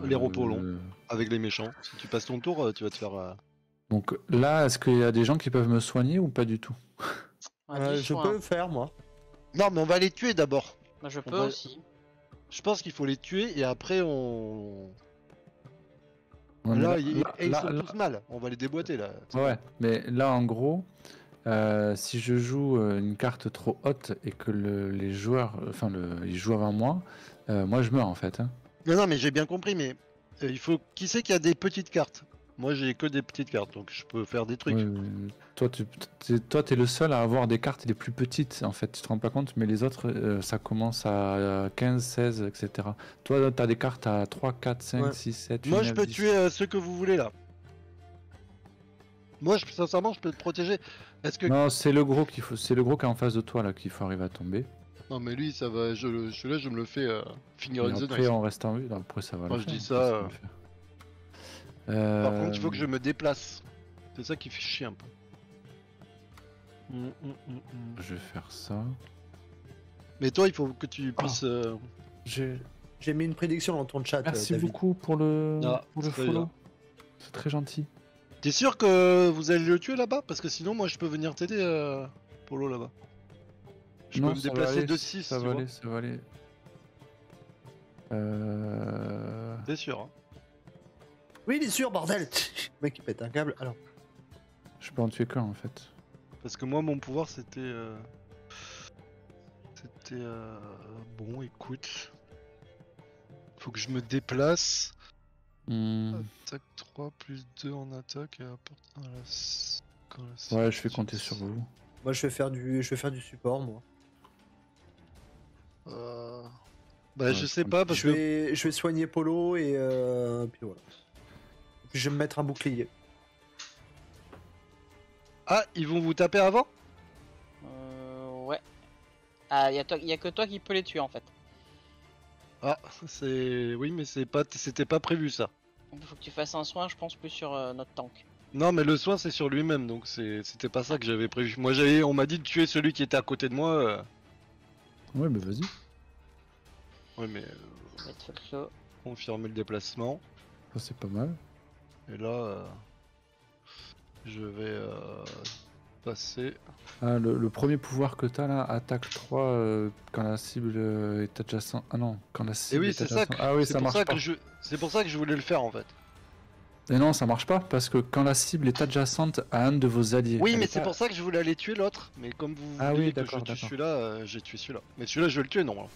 les repos longs avec les méchants. Si tu passes ton tour, tu vas te faire. Donc là, est-ce qu'il y a des gens qui peuvent me soigner ou pas du tout? Je peux le faire, moi. Non, mais on va les tuer d'abord. Moi, je On peux va- aussi. Je pense qu'il faut les tuer et après on. Ouais, mais Là, là- ils là- sont là- tous mal. On va les déboîter là. Ouais, mais là en gros, si je joue une carte trop haute et que les joueurs, ils jouent avant moi, moi je meurs en fait. Hein. Non, non, mais j'ai bien compris, mais il faut. Qui sait qu'il y a des petites cartes? Moi, j'ai que des petites cartes, donc je peux faire des trucs. Ouais, toi, t'es le seul à avoir des cartes les plus petites en fait. Tu te rends pas compte, mais les autres, ça commence à 15, 16, etc. Toi, t'as des cartes à 3, 4, 5, Ouais. 6, 7, 8, Moi, 9, je peux 10. tuer ceux que vous voulez là. Moi, sincèrement, je peux te protéger. Est-ce que. Non, c'est le gros qu'il faut, c'est le gros qui est en face de toi là qu'il faut arriver à tomber. Non, mais lui, ça va. Celui-là, je me le fais finir Et in the après, night. on reste en vue. Après, ça va. Moi, le je faire, dis ça ça, va le faire. Par contre, il faut que je me déplace. C'est ça qui fait chier un peu. Je vais faire ça. Mais toi, il faut que tu puisses. J'ai mis une prédiction dans ton chat, Merci David. beaucoup pour le, Ah, pour le très follow. bien. C'est très gentil. T'es sûr que vous allez le tuer là-bas? Parce que sinon, moi, je peux venir t'aider, Polo, là-bas. Je peux me ça va déplacer aller, de 6, ça tu va vois. aller, ça va aller. T'es sûr, hein? Oui, il est sûr, bordel. Le mec, il pète un câble. Alors, Je peux en tuer qu'un en fait. Parce que moi, mon pouvoir, c'était... Bon, écoute... Faut que je me déplace. Attaque 3 plus 2 en attaque et apporte 1 à la... Ouais, je vais compter sur vous. Moi, je vais faire du support, moi. Bah, Ouais, je sais pas parce que. Je vais soigner Polo et puis voilà. Et puis je vais me mettre un bouclier. Ah, ils vont vous taper avant? Ouais. Ah, y a que toi qui peux les tuer en fait. Ah, c'est. Oui, mais c'était pas prévu ça. Il faut que tu fasses un soin, je pense, plus sur notre tank. Non, mais le soin c'est sur lui-même, donc c'était pas ça que j'avais prévu. Moi, on m'a dit de tuer celui qui était à côté de moi. Ouais, mais vas-y. Ouais, mais Mettre feu le feu. confirmer le déplacement. Ça, c'est pas mal. Et là, je vais passer. Ah, le premier pouvoir que t'as là, attaque 3 quand la cible est adjacente. Ah non, quand la Et cible oui, est c'est ça. adjacente. Ah oui, ça marche pas. C'est pour ça que je voulais le faire en fait. Et non, ça marche pas parce que quand la cible est adjacente à un de vos alliés. Oui, elle mais est c'est pas- pour ça que je voulais aller tuer l'autre. Mais comme vous Ah voulez oui, que je d'accord, tue d'accord. celui-là, j'ai tué celui-là. Mais celui-là, je vais le tuer, non.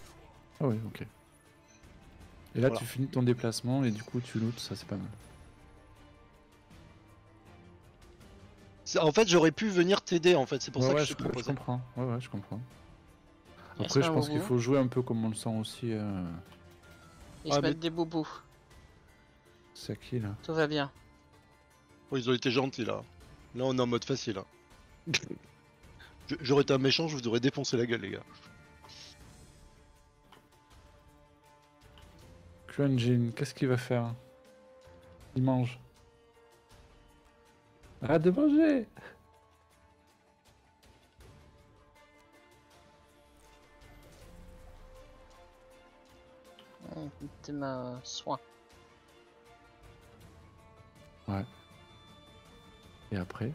Ah oui, ok. Et là, Voilà. tu finis ton déplacement et du coup, tu lootes, ça c'est pas mal. En fait, j'aurais pu venir t'aider en fait. C'est pour Ouais, ça ouais, que je te je proposais. comprends. Ouais, ouais, je comprends. Ils Après, se je mettent pense un qu'il boubou. faut jouer un peu comme on le sent aussi. Ils Ah, se mais- mettent des boubous. C'est à qui là? Tout va bien. Oh, ils ont été gentils là. Là, on est en mode facile. Hein. J'aurais été un méchant, je vous aurais défoncé la gueule, les gars. Crunjin, qu'est-ce qu'il va faire? Il mange. Arrête de manger! T'es ma soin. Ouais. Et après?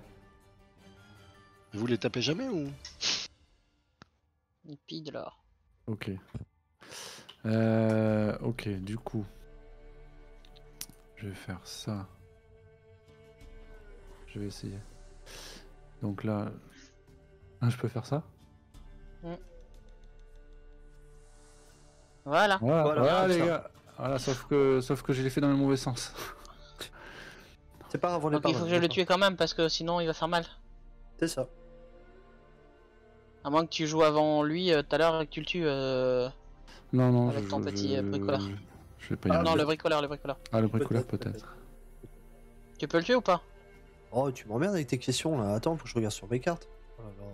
Vous les tapez jamais ou? Une pille de l'or. Ok. Ok, du coup. Je vais faire ça. Je vais essayer. Donc là... Ah, je peux faire ça? Voilà. Voilà, Voilà, voilà, comme les ça. gars. Voilà, sauf que je l'ai fait dans le mauvais sens. C'est pas grave, on est Donc pas il faut mal, que je le d'accord. tue quand même parce que sinon il va faire mal. C'est ça. À moins que tu joues avant lui tout à l'heure et que tu le tues. Non, non, Avec ton petit bricoleur. Je vais pas y Ah, arriver. Non, le bricoleur, le bricoleur. Ah, le bricoleur Peut-être, peut-être. Tu peux le tuer ou pas? Oh, tu m'emmerdes avec tes questions là. Attends, faut que je regarde sur mes cartes. Oh là là.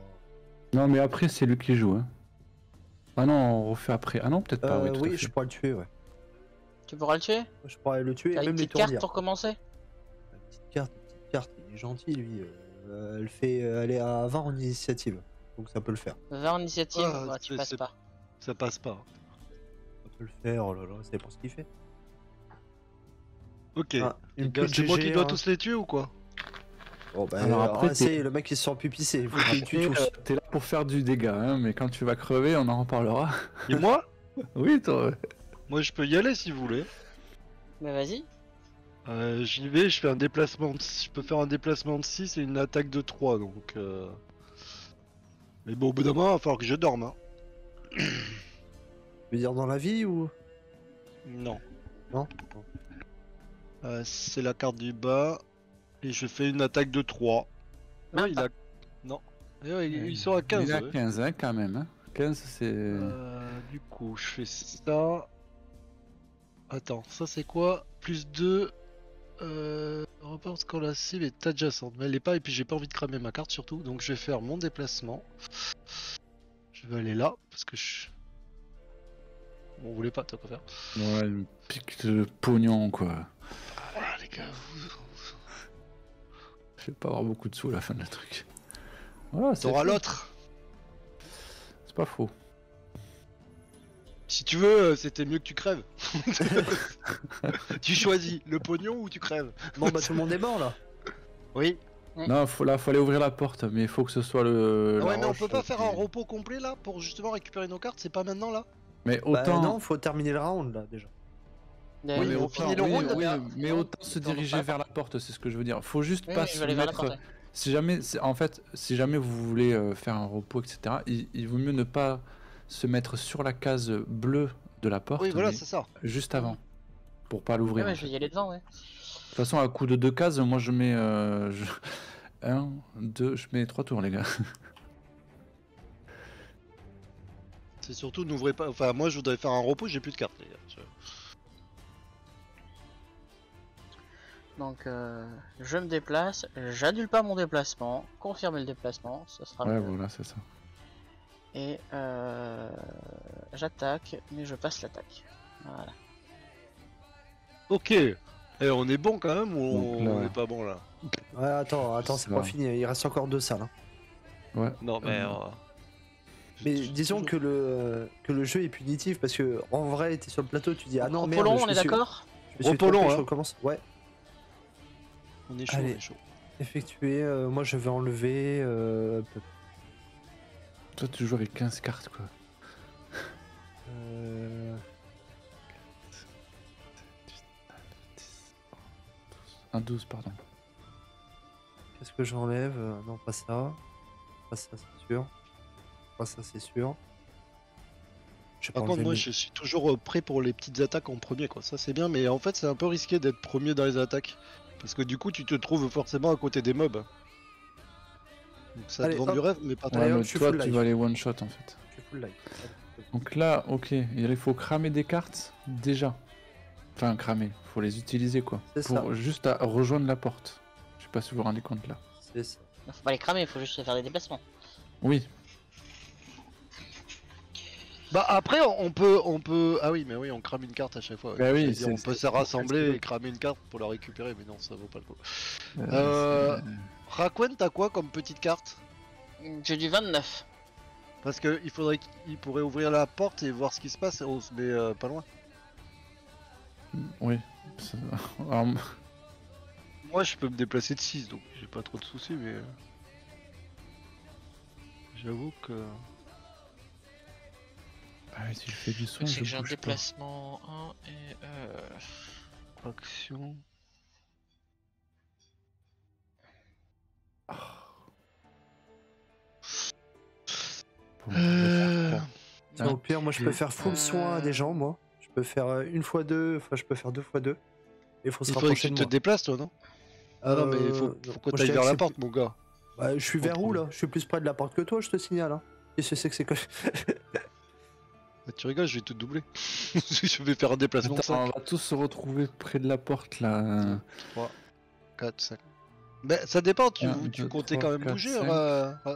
Non, mais après, c'est lui qui joue. Hein. Ah non, on refait après. Ah non, peut-être pas. Oui, tout à Oui, fait. je pourrais le tuer, ouais. Tu pourras le tuer? Je pourrais le tuer T'as et une même les petite carte tourner. pour commencer? La petite carte, il est gentil lui. Elle est à 20 en initiative, donc ça peut le faire. 20 en initiative, Ah, ouais, tu c'est- passes c'est- pas. Ça passe pas. Ça peut le faire, oh là là, c'est pour ce qu'il fait. Ok. Ah, Les une gars, pute c'est moi qui GG, dois hein. tous les tuer ou quoi? Bon, bah, Alors après, c'est le mec qui se sent pupissé, il faut qu'il les tue Après, tous. t'es là pour faire du dégât, hein, mais quand tu vas crever, on en reparlera. Et moi? Oui, toi. Moi, je peux y aller si vous voulez. Bah vas-y. J'y vais, je fais un déplacement. Je peux faire un déplacement de 6 et une attaque de 3, donc. Mais bon, au bout d'un moment, il va falloir que je dorme. Hein. Tu veux dire dans la vie ou Non. non? C'est la carte du bas. Et je fais une attaque de 3. Même Ouais, il a. Non. Et ouais, ils sont à 15. Il est à ouais. 15, hein, quand même. Hein. 15, c'est... Du coup, je fais ça. Attends, ça c'est quoi? Plus 2. Reporte quand la cible est adjacente. Mais elle est pas, et puis j'ai pas envie de cramer ma carte surtout. Donc je vais faire mon déplacement. Je vais aller là, parce que je. Bon, vous voulez pas, t'as quoi faire? Ouais, une pique de pognon, quoi. Ah, les gars, Je vais pas avoir beaucoup de sous à la fin de la truc. Voilà, c'est t'auras fait. l'autre. C'est pas faux. Si tu veux, c'était mieux que tu crèves. Tu choisis le pognon ou tu crèves. Bon, bah tout le monde est mort là. Oui. Non, faut aller ouvrir la porte, mais il faut que ce soit le... Ah ouais, la mais on roche peut pas qui- faire un repos complet là pour justement récupérer nos cartes. C'est pas maintenant là. Mais Bah autant... non, faut terminer le round là déjà. Oui, mais on finit le oui, round, oui, là. mais autant se diriger vers la porte, c'est ce que je veux dire. Faut juste Oui, pas oui, je se vais aller vers la mettre... porte. Ouais. Si jamais, en fait, si jamais vous voulez faire un repos, etc., il vaut mieux ne pas se mettre sur la case bleue de la porte, Oui, voilà, mais c'est ça. juste avant, pour pas l'ouvrir. Ouais, en je fait. vais y aller devant, ouais. De toute façon, à coup de 2 cases, moi je mets 1, 2, je mets 3 tours, les gars. C'est surtout, n'ouvrez pas. Enfin, moi, je voudrais faire un repos, j'ai plus de cartes, les gars. Donc, je me déplace, j'annule pas mon déplacement, confirmer le déplacement, ça sera Ouais, mieux. voilà, c'est ça. Et j'attaque, mais je passe l'attaque. Voilà. Ok. Et on est bon quand même ou Donc là- on est pas bon là? Ouais, attends, c'est Ça pas va. fini, il reste encore 2 salles. Hein. Ouais. Non, mais. Mais disons que le jeu est punitif parce que en vrai, t'es sur le plateau, tu dis ah non, Repos merde, long, je on me est suis- d'accord? je me suis Repos trompé, long, je hein. recommence. Ouais, On est chaud, Allez. on est chaud. effectué. Moi, je vais enlever. Toi, tu joues avec 15 cartes, quoi. euh, 1, 12, pardon. Qu'est-ce que j'enlève? Non, pas ça. Pas ça, c'est sûr. Pas ça, c'est sûr. Je vais Par pas contre, enlever moi, mes- je suis toujours prêt pour les petites attaques en premier, quoi. Ça, c'est bien, mais en fait, c'est un peu risqué d'être premier dans les attaques. Parce que du coup, tu te trouves forcément à côté des mobs. Donc, ça Allez, te vend hop. du rêve, mais pas trop. Allez, Ouais, hop, mais je suis toi, full tu life. vas les one-shot, en fait. Je suis full life. Donc là, ok, il faut cramer des cartes, déjà. Enfin, cramer, faut les utiliser, quoi. C'est Pour ça. juste à rejoindre la porte. Je sais pas si vous vous rendez compte, là. C'est ça. Faut pas les cramer, faut juste faire des déplacements. Oui, Bah après on peut ah oui mais oui on crame une carte à chaque fois. Bah oui, J'allais dire, on c'est- peut c'est- se rassembler c'est- et cramer une carte pour la récupérer mais non ça vaut pas le coup. Euh, Rakwen t'as quoi comme petite carte? J'ai du 29. Parce que il faudrait qu'il pourrait ouvrir la porte et voir ce qui se passe et on se met pas loin. Oui. Ça- Alors, Moi je peux me déplacer de 6 donc j'ai pas trop de soucis mais j'avoue que ah oui, si je fais du soin, C'est je que j'ai un bouge pas. déplacement 1 et action. Bon, je vais faire Tiens, au pire, moi, je peux faire full soin à des gens, moi. Je peux faire 1x2, enfin, je peux faire 2x2. Il faut se Il faudrait que rapprocher tu de te moi. déplaces toi non? Ah non mais faut non. que Moi, je t'ailles dirais vers que la je porte suis mon gars. Bah, je suis Faut vers où, trouver. là? Je suis plus près de la porte que toi, je te signale. Hein. Qu'est-ce que c'est que c'est que... Bah, tu rigoles je vais te doubler. Je vais faire un déplacement de Attends, 5. on va tous se retrouver près de la porte là. 3, 4, 5. Mais ça dépend, tu, 1, tu 2, comptais 3, quand même 4, bouger, 5.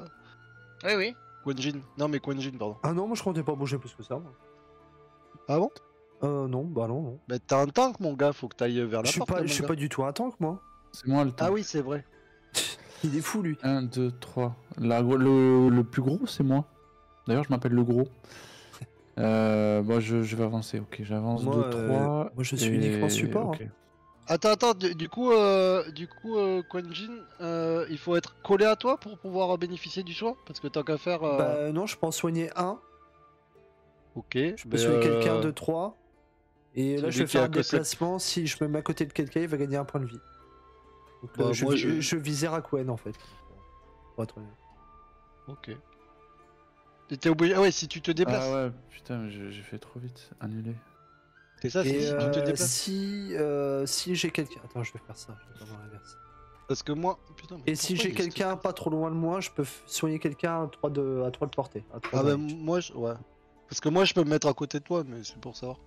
Oui, oui. Quenjin. Non, mais Quenjin, pardon. Ah non, moi, je comptais pas bouger plus que ça, moi. Ah bon? Non, bah non. Mais t'as un tank, mon gars, faut que t'ailles vers la Je suis porte. pas, là, je mon suis gars. pas du tout un tank, moi. C'est moi le temps. Ah oui, c'est vrai. Il est fou, lui. 1, 2, 3. Le plus gros, c'est moi. D'ailleurs, je m'appelle le gros. Bon, je vais avancer. Ok, j'avance Moi, 2, 3. moi, je suis uniquement support, Ok. Attends, du coup, Quenjin, il faut être collé à toi pour pouvoir bénéficier du soin? Parce que tant qu'à faire. Bah non, je peux en soigner un. Ok. Je peux soigner quelqu'un de 3. Et là, celui je vais qui faire a un que sept. déplacement. Si je me mets à côté de quelqu'un, il va gagner un point de vie. Donc, Bah, moi, je visais Rakwen, en fait. Pour être honnête. Ok. T'es obligé. Ah ouais, si tu te déplaces. Ah ouais, putain, j'ai fait trop vite. Annulé. C'est ça, Et si tu te déplaces. si j'ai quelqu'un... Attends, je vais faire ça. Je vais faire dans l'inverse. Parce que moi. Putain, mais Et si pourquoi j'ai il est quelqu'un pas trop loin de moi, je peux soigner quelqu'un à 3 de portée. À 3 Ah de bah range. moi je... ouais. Parce que moi je peux me mettre à côté de toi mais c'est pour savoir.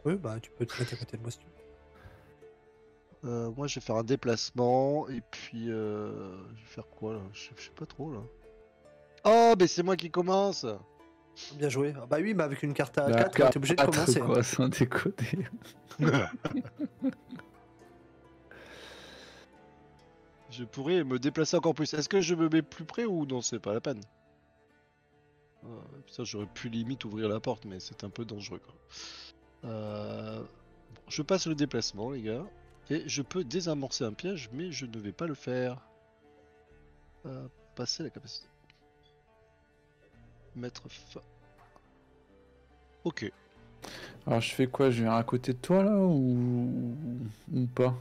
Oui, bah tu peux te mettre à côté de moi si tu veux. Moi je vais faire un déplacement et puis je vais faire quoi là? Je sais pas trop là. Oh mais c'est moi qui commence. Bien joué. Ah bah oui, mais avec une carte à Là, 4, t'es obligé de quatre, commencer. hein. quoi, sans déconner. Je pourrais me déplacer encore plus. Est-ce que je me mets plus près ou non c'est pas la peine? Ça j'aurais pu limite ouvrir la porte mais c'est un peu dangereux quoi. Bon, je passe le déplacement les gars. Et je peux désamorcer un piège mais je ne vais pas le faire. Passer la capacité. Mettre fin. Ok. Alors, je fais quoi? Je viens à côté de toi là ou pas?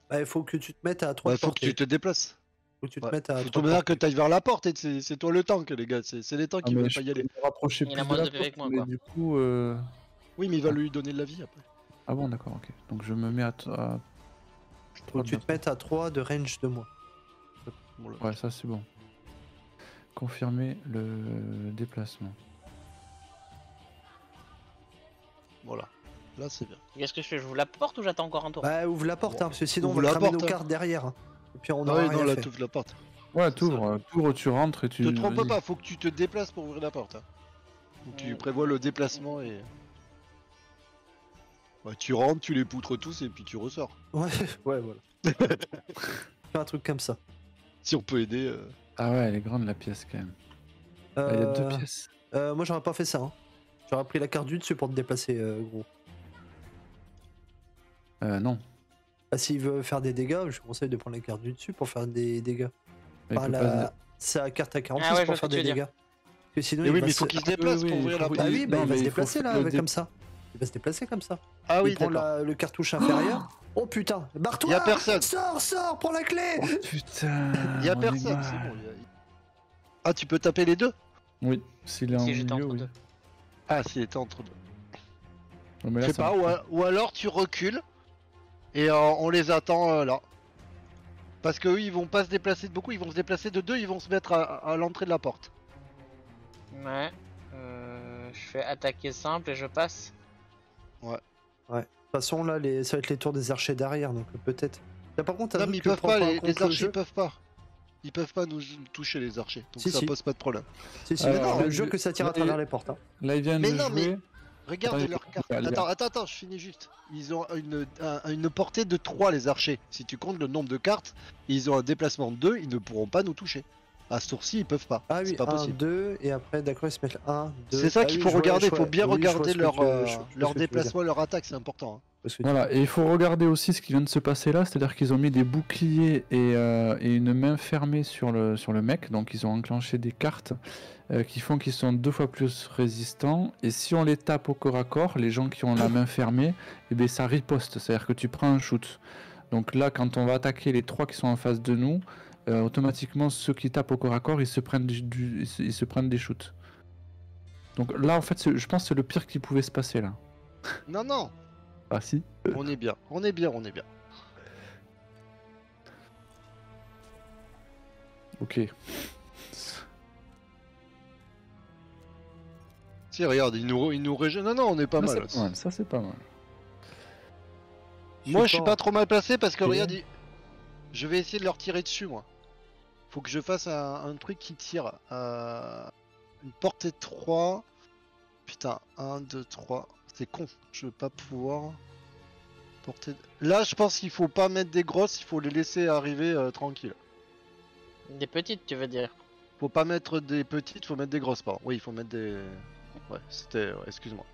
Bah, il faut que tu te mettes à 3 Bah, de faut que portée. tu te déplaces. Faut que tu te Ouais. mettes à Faut 3 tout de dire que portée. tu ailles vers la porte et c'est toi le tank les gars. C'est les tanks qui mais veulent je pas y aller. peux me rapprocher Il plus a de moins la de PV porte, que moi, mais quoi. du coup... Oui mais il va lui donner de la vie après. Ah bon, d'accord, ok. Donc je me mets à... Faut que tu te mettes à 3 de range de moi. Bon, là. Ouais, ça c'est bon. confirmer le déplacement. Voilà. Là, c'est bien. Qu'est-ce que je fais? Je vous la porte ou j'attends encore un tour? Bah, ouvre la porte, Bon, hein, parce que sinon on ouvre va la cramer porte, nos hein. cartes derrière. Hein. Et puis on Ah aura oui, rien non, là, fait. t'ouvres la porte. Ouais, C'est t'ouvres, tu rentres et tu... Te trompe vas-y. pas, faut que tu te déplaces pour ouvrir la porte. Hein. Donc tu prévois le déplacement et... Ouais, tu rentres, tu les poutres tous et puis tu ressors. Ouais, ouais, voilà. Fais un truc comme ça. Si on peut aider... Ah ouais, elle est grande la pièce quand même. Ah, il y a 2 pièces. Moi j'aurais pas fait ça. Hein. J'aurais pris la carte du dessus pour te déplacer, gros. Non. Bah, s'il veut faire des dégâts, je conseille de prendre la carte du dessus pour faire des dégâts. Il Enfin, peut pas c'est la carte à 46 Ah ouais, je pour vois ce faire que tu des veux dégâts. Parce que sinon, Mais oui, va mais il faut se- qu'il se déplace oui, pour oui, ouvrir il la faut- porte. Ah oui, bah, Non, il va mais se il faut déplacer là, le dé- comme ça. Il va se déplacer comme ça. Ah oui, il prend d'accord. le cartouche inférieur. Oh putain, barre-toi! Y a personne. Sors, prends la clé! Oh putain. Y a on est personne, mal. c'est bon. Ah, tu peux taper les deux? Oui, s'il est en Si j'étais milieu, entre oui. deux. Ah, s'il était entre deux. Non, mais là, Je sais ça pas, marche ou alors tu recules et on les attend là. Parce que eux, ils vont pas se déplacer de beaucoup, ils vont se déplacer de deux, ils vont se mettre à l'entrée de la porte. Ouais. Je fais attaquer simple et je passe. De toute façon, là, ça va être les tours des archers derrière, donc peut-être. Là, par contre, Non, t'as mais vu ils que peuvent prend pas, en les compte le archers jeu. peuvent pas. Ils peuvent pas nous toucher, les archers. Donc Si, ça si. pose pas de problème. Si, si, Alors, mais là, le jeu je- que ça tire à là, travers les portes. Hein. Là, ils viennent Mais de non, mais- jouer. Regarde Attends, leur carte. allez, Attends, je finis juste. Ils ont une portée de 3, les archers. Si tu comptes le nombre de cartes, ils ont un déplacement de 2, ils ne pourront pas nous toucher. À ce tour-ci, ils peuvent pas. Ah C'est oui, pas 1, possible. 2, et après, d'accord, ils se mettent 1, 2. C'est ça qu'il faut regarder, il faut bien regarder leur déplacement. déplacement, leur attaque, c'est important. Hein. Voilà, et il faut regarder aussi ce qui vient de se passer là, c'est-à-dire qu'ils ont mis des boucliers et une main fermée sur le mec, donc ils ont enclenché des cartes qui font qu'ils sont 2 fois plus résistants, et si on les tape au corps à corps, les gens qui ont la main fermée, eh bien, ça riposte, c'est-à-dire que tu prends un shoot. Donc là, quand on va attaquer les 3 qui sont en face de nous, automatiquement ceux qui tapent au corps à corps, ils se prennent ils se prennent des shoots. Donc là, en fait, je pense que c'est le pire qui pouvait se passer là. Non, non, Ah si. on est bien, on est bien, on est bien. Ok. Si, regarde, ils nous régènent. Non, non, on est pas Ça, mal. c'est pas mal, ça c'est pas mal. Moi, je suis pas trop mal placé parce que Ok. regarde, je vais essayer de leur tirer dessus, moi. Faut que je fasse un truc qui tire. Une portée de 3. Putain, 1, 2, 3. C'est con, je vais pas pouvoir. Portée Là, je pense qu'il faut pas mettre des grosses, il faut les laisser arriver tranquille. Des petites, tu veux dire? Faut pas mettre des petites, faut mettre des grosses, pardon. Oui, il faut mettre des. Ouais, c'était. Ouais, excuse-moi.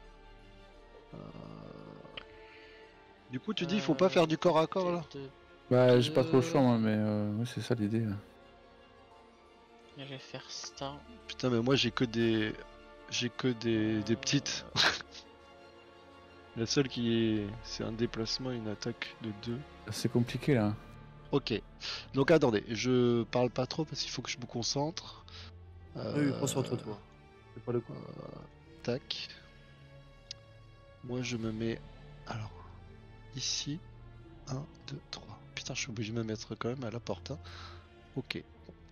Du coup, tu dis, il faut pas faire du corps à corps là? Bah, j'ai pas trop le choix, moi, mais ouais, c'est ça l'idée. Là. Je vais faire ça. Putain, mais moi j'ai que des. J'ai que des petites. La seule qui est. C'est un déplacement, une attaque de 2. C'est compliqué là. Ok. Donc attendez, je parle pas trop parce qu'il faut que je me concentre. Oui, concentre-toi. C'est pas le coup. Tac. Moi je me mets. Alors. Ici. 1, 2, 3. Putain, je suis obligé de me mettre quand même à la porte. Hein. Ok.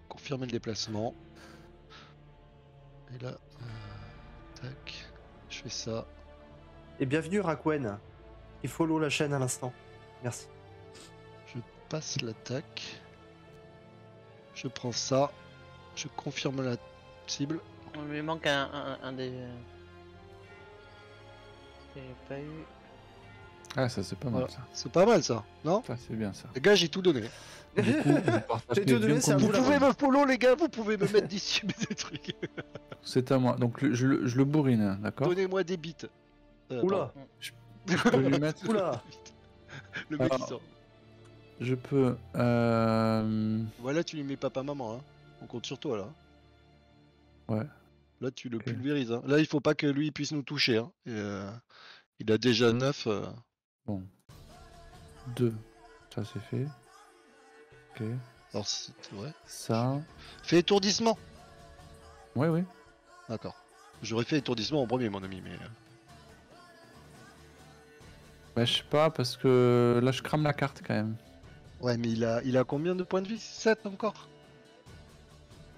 Confirmer le déplacement. Et là. Tac. Je fais ça. Et bienvenue Rakwen, qui follow la chaîne à l'instant. Merci. Je passe l'attaque. Je prends ça. Je confirme la cible. On lui manque un des. J'ai pas eu. Ah, ça c'est pas mal Voilà. ça. C'est pas mal ça, non? Ça c'est bien ça. Les gars, j'ai tout donné. Du coup, vous partagez J'ai tout donné, bien c'est à comme Vous vous la pouvez main. me follow, les gars, vous pouvez me mettre dessus des trucs. C'est à moi. Donc je le bourrine, d'accord. Donnez-moi des bits. Oula, Je peux lui mettre. oula. Le mec il Alors. sort. Je peux. Voilà, tu lui mets papa-maman. Hein. On compte sur toi là. Ouais. Là, tu le Ok. pulvérises. Hein. Là, il faut pas que lui puisse nous toucher. Hein. Et, il a déjà 9. Bon. 2. Ça c'est fait. Ok. Alors, ouais. Ça. Fais étourdissement. Ouais, ouais. D'accord. J'aurais fait étourdissement en premier, mon ami, mais. Bah, je sais pas, parce que là je crame la carte quand même. Ouais, mais il a combien de points de vie? 7 encore?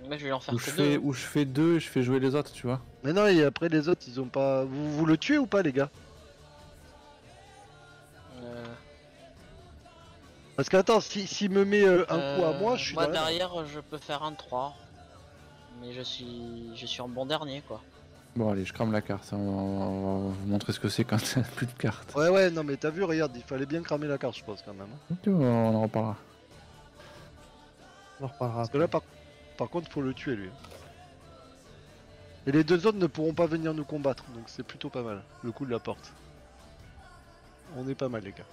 Mais je vais en faire Où que je deux. fais, où je fais 2 et je fais jouer les autres, tu vois. Mais non, et après les autres, ils ont pas. Vous le tuez ou pas, les gars? Parce que attends, s'il me met un coup à moi, je suis Moi dans la merde. derrière, je peux faire un 3. Mais je suis en bon dernier quoi. Bon, allez, je crame la carte. On va vous montrer ce que c'est quand il n'y a plus de cartes. Ouais, non, mais t'as vu, regarde, il fallait bien cramer la carte, je pense, quand même. Hein. Ok, on en reparlera. On en reparlera. Parce que là, par contre, faut le tuer, lui. Et les deux autres ne pourront pas venir nous combattre, donc c'est plutôt pas mal, le coup de la porte. On est pas mal, les gars.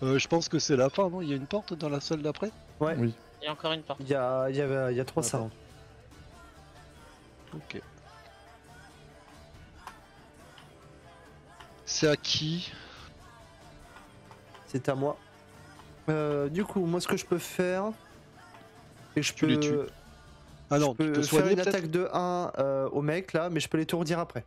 Je pense que c'est la fin, non? Il y a une porte dans la salle d'après? Ouais. Oui. Il y a encore une porte. Il y a 3 D'accord. salons. Ok. C'est à qui? C'est à moi. Du coup, moi, ce que je peux faire, et je Tu les tues. Ah non, je tu peux peux faire soigner une peut-être? attaque de 1 au mec là, mais je peux l'étourdir après.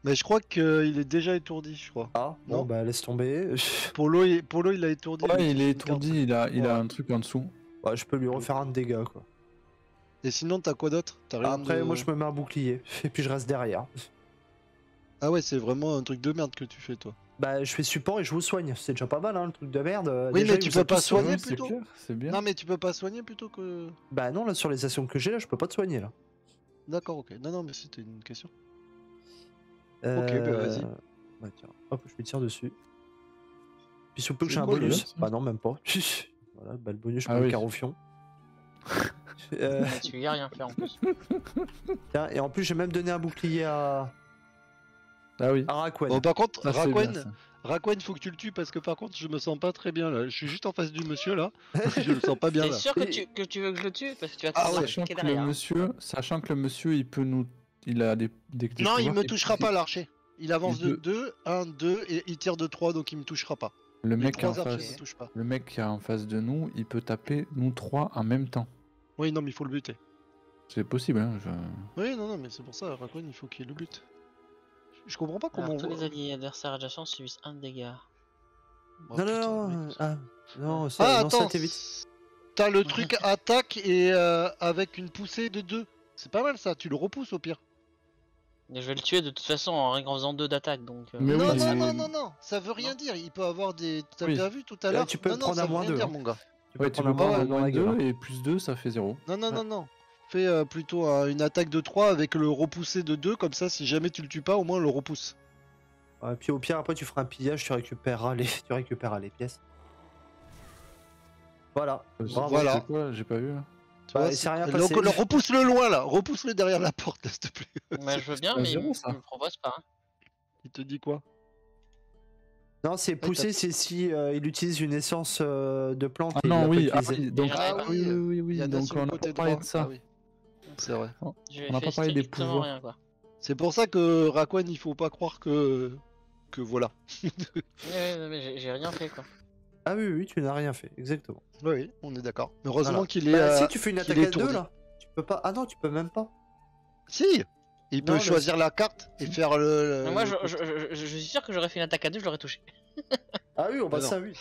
Mais je crois qu'il est déjà étourdi, je crois. Ah, bon, Non. bah laisse tomber. Polo, il a étourdi. Ouais, il est une carte. étourdi, il a Ouais. un truc en dessous. Ouais, je peux lui refaire un de dégâts quoi. Et sinon, t'as quoi d'autre? T'as rien Après, de- moi, je me mets un bouclier, et puis je reste derrière. Ah ouais, c'est vraiment un truc de merde que tu fais, toi. Bah, je fais support et je vous soigne. C'est déjà pas mal, hein, le truc de merde. Oui, Déjà, mais il tu vous a peux pas tous soigner Ouais, plutôt. c'est clair, c'est bien. Non, mais tu peux pas soigner plutôt que... Bah non, là, sur les actions que j'ai, là, je peux pas te soigner, là. D'accord, ok. Non, mais c'était une question. Euh, bah, vas-y. Bah, tiens, hop, je lui tire dessus. Puis surtout que C'est j'ai un une bonne bonus. idée, ça. Bah non, même pas. Voilà, bah le bonus, je Ah peux le oui. carofion. Mais tu y as rien fait en plus. Tiens, et en plus, j'ai même donné un bouclier à Ah oui. Rakwen. Bon, par contre, Ça, c'est bien, Rakwen, ça. Rakwen, faut que tu le tues parce que par contre, je me sens pas très bien là. Je suis juste en face du monsieur là. Je le sens pas bien T'es là. sûr que Et- tu veux que je le tue? Parce que tu vas te Ah faire ouais. marquer derrière. hein. Sachant que le monsieur, il peut nous, il a des Non, il pouvoirs me qui- touchera pas l'archer. Il avance Il de peut- 2, 1, 2 et il tire de 3 donc il me touchera pas. Le Les mec qui est en 3 archers face, me touchent pas. le mec qui est en face de nous, il peut taper nous 3 en même temps. Oui, non, mais il faut le buter. C'est possible, hein. Oui, non, mais c'est pour ça, Rakwen, il faut qu'il le bute. Je comprends pas comment Alors, on tous voit. les alliés adversaires adjacents subissent 1 de dégâts. Oh, Non, putain, non, mais- non, ah, non, ça, Ah, non, ça attends, t'évite. t'as le truc attaque et avec une poussée de 2. C'est pas mal ça, tu le repousses au pire. Mais je vais le tuer de toute façon en faisant 2 d'attaque donc. Mais non, oui, non, mais- non, ça veut rien Non. dire. Il peut avoir des. T'as Oui. bien vu tout à Là, l'heure. tu peux non, non, prendre ça à veut moins rien deux, dire, hein. mon gars. Ouais, tu prendre peux un pas moins dans la moins gueule, 2 hein. et plus 2, ça fait 0. Non, non, Ouais. non, non. Fais plutôt une attaque de 3 avec le repoussé de 2, comme ça, si jamais tu le tues pas, au moins on le repousse. Ouais, puis au pire, après, tu feras un pillage, tu récupéreras les pièces. Voilà. Bravo. Voilà. C'est quoi? J'ai pas vu. Là. Tu Bah, vois, il s'est rien donc, passé. repousse-le loin là, repousse-le derrière la porte, s'il te plaît. Mais je veux bien, pas mais zéro, il ça. me propose pas. hein. Il te dit quoi? Non, c'est pousser, c'est si il utilise une essence de plante. Ah et il non, l'a oui, pas ah utilisée. oui, donc Ah ah oui, oui, Il y en a donc sur on le n'a côté pas parlé droit. de ça. Ah oui. C'est vrai. J'ai On n'a fait pas parlé des strictement pouvoirs. rien quoi. C'est pour ça que Rakwen, il faut pas croire que voilà. Ouais, mais j'ai rien fait quoi. Ah oui, oui, tu n'as rien fait, exactement. Oui, on est d'accord. Mais heureusement Voilà. qu'il est. Bah, si tu fais une qu'il attaque est à 2 étourdi. là, tu peux pas. Ah non, tu peux même pas. Si, il peut Non, choisir la carte et faire le. Mais moi je suis sûr que j'aurais fait une attaque à 2, je l'aurais touché. Ah oui, on Bah va non. ça, oui.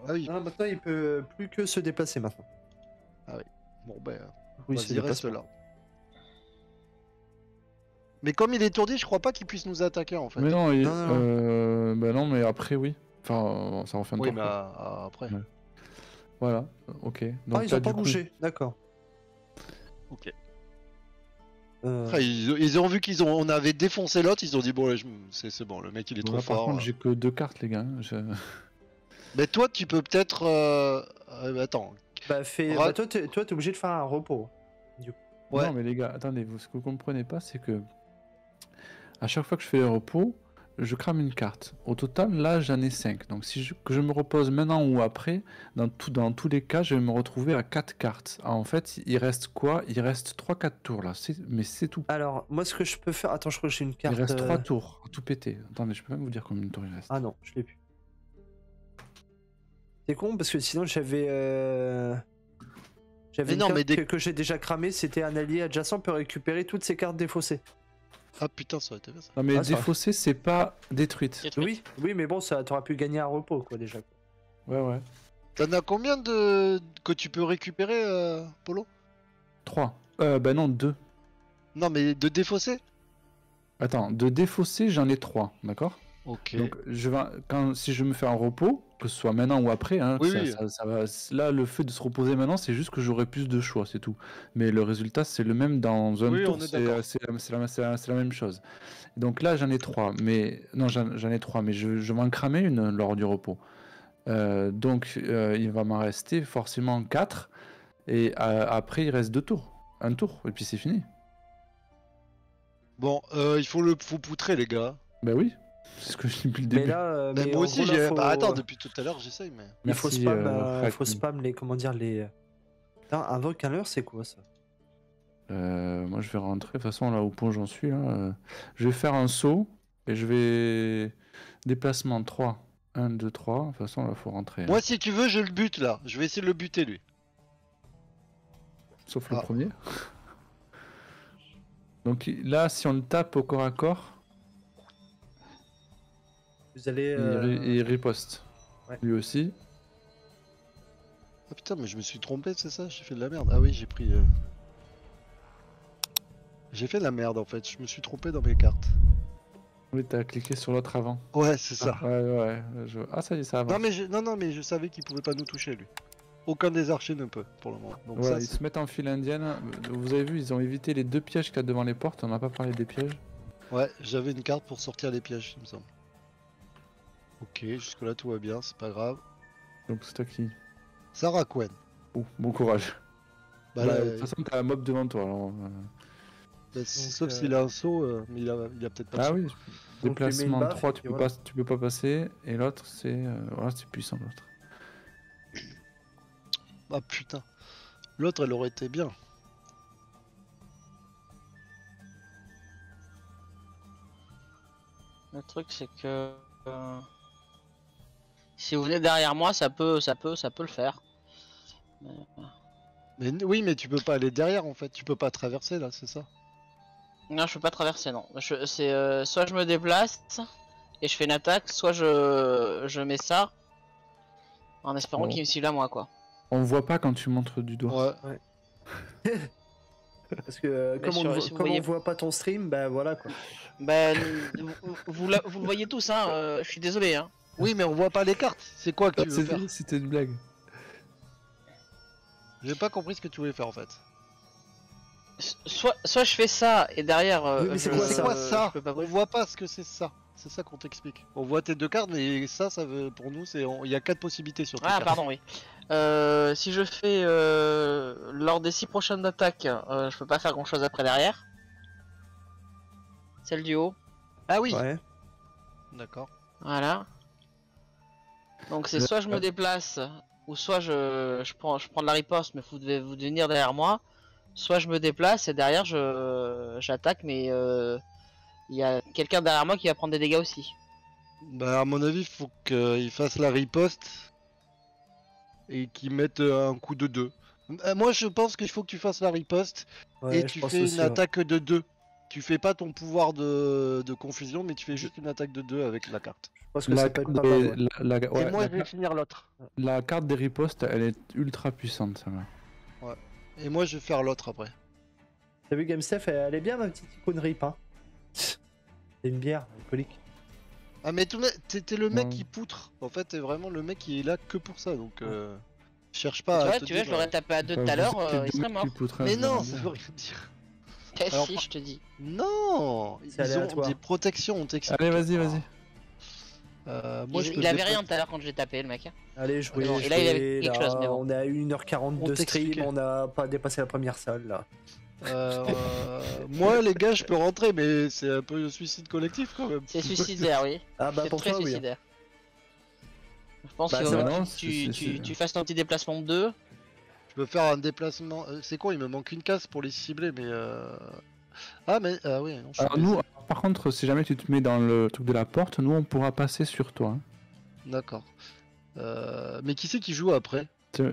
Ah oui. Ah, maintenant, il peut plus que se déplacer maintenant. Bon ben, Oui, il se vas-y, déplace reste pas. là. Mais comme il est étourdi, je crois pas qu'il puisse nous attaquer en fait. Mais non, Non, non, bah non, mais après oui. Enfin, ça refait un Oui, tour. mais quoi. après. Ouais. Voilà, ok. Donc Ah, ils là, ont pas du coup- bougé, d'accord. Ok. Euh, Après, ils ont vu on avait défoncé l'autre, ils ont dit bon, là, c'est bon, le mec il est Bon, trop là, par fort. contre, j'ai que 2 cartes, les gars. Mais toi, tu peux peut-être. Attends. Bah, bah, toi, t'es obligé de faire un repos. Ouais. Non, mais les gars, attendez, ce que vous comprenez pas, c'est que à chaque fois que je fais le repos, je crame une carte. Au total, là, j'en ai 5. Donc, que je me repose maintenant ou après, dans tous les cas, je vais me retrouver à 4 cartes. Ah, en fait, il reste quoi? Il reste 3-4 tours là. Mais c'est tout. Alors, moi, ce que je peux faire. Attends, je crois que j'ai une carte. Il reste 3 tours, à tout péter. Attendez, je peux même vous dire combien de tours il reste. Ah non, je l'ai plus. C'est con parce que sinon j'avais. J'avais Mais une non, carte mais que j'ai déjà cramée, c'était un allié adjacent peut récupérer toutes ses cartes défaussées. Ah putain, ça aurait été bien ça. Non, mais Ah, ça va. défaussée, c'est pas détruite. Détruite. Oui, oui, mais bon, ça t'aurais pu gagner un repos quoi déjà. Ouais, ouais. T'en as combien de que tu peux récupérer, Polo? 3. Bah non, 2. Non, mais de défausser? Attends, de défausser, j'en ai 3, d'accord? Ok. Donc, si je me fais un repos, que ce soit maintenant ou après, hein, Oui, ça, oui. ça va. Là, le fait de se reposer maintenant, c'est juste que j'aurai plus de choix, c'est tout. Mais le résultat, c'est le même dans un Oui, tour, on est d'accord. c'est la même chose. Donc là, j'en ai 3, mais non, j'en ai 3, mais je vais en cramer une lors du repos. Donc, il va m'en rester forcément 4, et après, il reste 2 tours. Un tour, et puis c'est fini. Bon, faut poutrer, les gars. Bah oui, c'est ce que je dis depuis le Mais début. là, Mais mais moi en aussi, gros, là, Bah attends, depuis tout à l'heure, j'essaye, mais. il faut Merci, spam, faut Hakim. spam les, comment dire, les. Putain, invoque un leurre, c'est quoi ça? Moi, je vais rentrer. De toute façon, là, au point où j'en suis, là, je vais faire un saut et je vais. Déplacement 3. 1, 2, 3. De toute façon, là, faut rentrer. Moi, si tu veux, je le bute là. Je vais essayer de le buter, lui. Sauf le Ah. premier. Donc là, si on le tape au corps à corps, Vous allez. il riposte. Ouais. Lui aussi. Ah putain, mais je me suis trompé, c'est ça? J'ai fait de la merde. Ah oui, j'ai pris. J'ai fait de la merde en fait. Je me suis trompé dans mes cartes. Oui, t'as cliqué sur l'autre avant. Ouais, c'est ça. Ouais. Ah, ça y est, ça avance. Non, mais je savais qu'il pouvait pas nous toucher, lui. Aucun des archers ne peut pour le moment. Donc Voilà, ça, ils c'est- se mettent en file indienne. Vous avez vu, ils ont évité les 2 pièges qu'il y a devant les portes. On n'a pas parlé des pièges. Ouais, j'avais une carte pour sortir les pièges, il me semble. Ok, jusque là tout va bien, c'est pas grave. Donc c'est toi qui. Sarah Quen. Oh, bon courage. Bah, Bah, là, de toute façon, t'as un mob devant toi. Alors, sauf s'il a un saut, mais il a peut-être pas de Ah saut. oui, Donc, tu mets déplacement une baffe, 3, et puis voilà. tu peux pas passer. Et l'autre, c'est voilà, c'est puissant l'autre. Ah putain. L'autre, elle aurait été bien. Le truc c'est que si vous venez derrière moi, ça peut le faire. Mais oui, mais tu peux pas aller derrière en fait. Tu peux pas traverser là, c'est ça? Non, je peux pas traverser, non. C'est soit je me déplace et je fais une attaque, soit je mets ça en espérant Bon. qu'il me cible à moi, quoi. On voit pas quand tu montres du doigt. Ouais. Parce que Mais comme on sur- ne si vous comme on voyez- voit pas ton stream, bah voilà quoi. Ben, vous le voyez tous, hein. Je suis désolé, hein. Oui, mais on voit pas les cartes. C'est quoi que tu veux faire? C'était une blague. J'ai pas compris ce que tu voulais faire en fait. Soit je fais ça et derrière. Oui, mais c'est je- quoi C'est quoi ça? je peux pas On voit pas ce que c'est ça. C'est ça qu'on t'explique. On voit tes deux cartes, mais ça veut pour nous, il y a 4 possibilités sur tes Ah, cartes. pardon, oui. Si je fais lors des 6 prochaines attaques, je peux pas faire grand chose après derrière. Celle du haut. Ah oui. Ouais. D'accord. Voilà. Donc c'est soit je me déplace, ou soit je prends de la riposte, mais vous devez venir derrière moi. Soit je me déplace et derrière j'attaque, mais il y a quelqu'un derrière moi qui va prendre des dégâts aussi. Bah à mon avis, faut qu'il fasse la riposte et qu'il mette un coup de 2. Moi, je pense qu'il faut que tu fasses la riposte Ouais, et je tu pense fais aussi, une ouais. attaque de 2. Tu fais pas ton pouvoir de confusion, mais tu fais juste une attaque de 2 avec la carte. Je pense que La ça peut être carte pas mal. des- Ouais. ouais, et moi, la je vais finir l'autre. la carte des ripostes, elle est ultra puissante, ça va. Et moi, je vais faire l'autre après. T'as vu GameStef, elle est bien la petite icône rip, hein. C'est une bière alcoolique. Ah, mais t'es le mec Ouais. qui poutre. En fait, t'es vraiment le mec qui est là que pour ça. Donc, cherche Tu pas à vois, te tu vois, dire, je l'aurais tapé à 2 tout Enfin, à l'heure, vous êtes il deux serait mecs mort. qui poutrent, Mais je non, vais ça dire. veut rien dire. Eh Alors, si, je te dis. Non, C'est ils ont aléatoire. des protections, on t'explique. Allez, vas-y. Moi, je peux Il avait te rien tout à l'heure quand j'ai tapé le mec. Allez, jouez, Non, et là, il avait quelque chose, mais bon. On est à 1h40 On de stream, t'expliquait. on n'a pas dépassé la première salle là. Moi, les gars, je peux rentrer, mais c'est un peu suicide collectif quand même. C'est suicidaire, oui. Ah bah C'est pour très toi, oui. suicidaire. Je pense Bah, qu'il ça va va. falloir Non, que tu, c'est- tu fasses ton petit déplacement de 2. Je peux faire un déplacement. C'est quoi? Il me manque une case pour les cibler, mais. Ah, mais. Ah, oui, non, je suis Alors baisé. nous, par contre, si jamais tu te mets dans le truc de la porte, nous on pourra passer sur toi. hein. D'accord. Mais qui c'est qui joue après?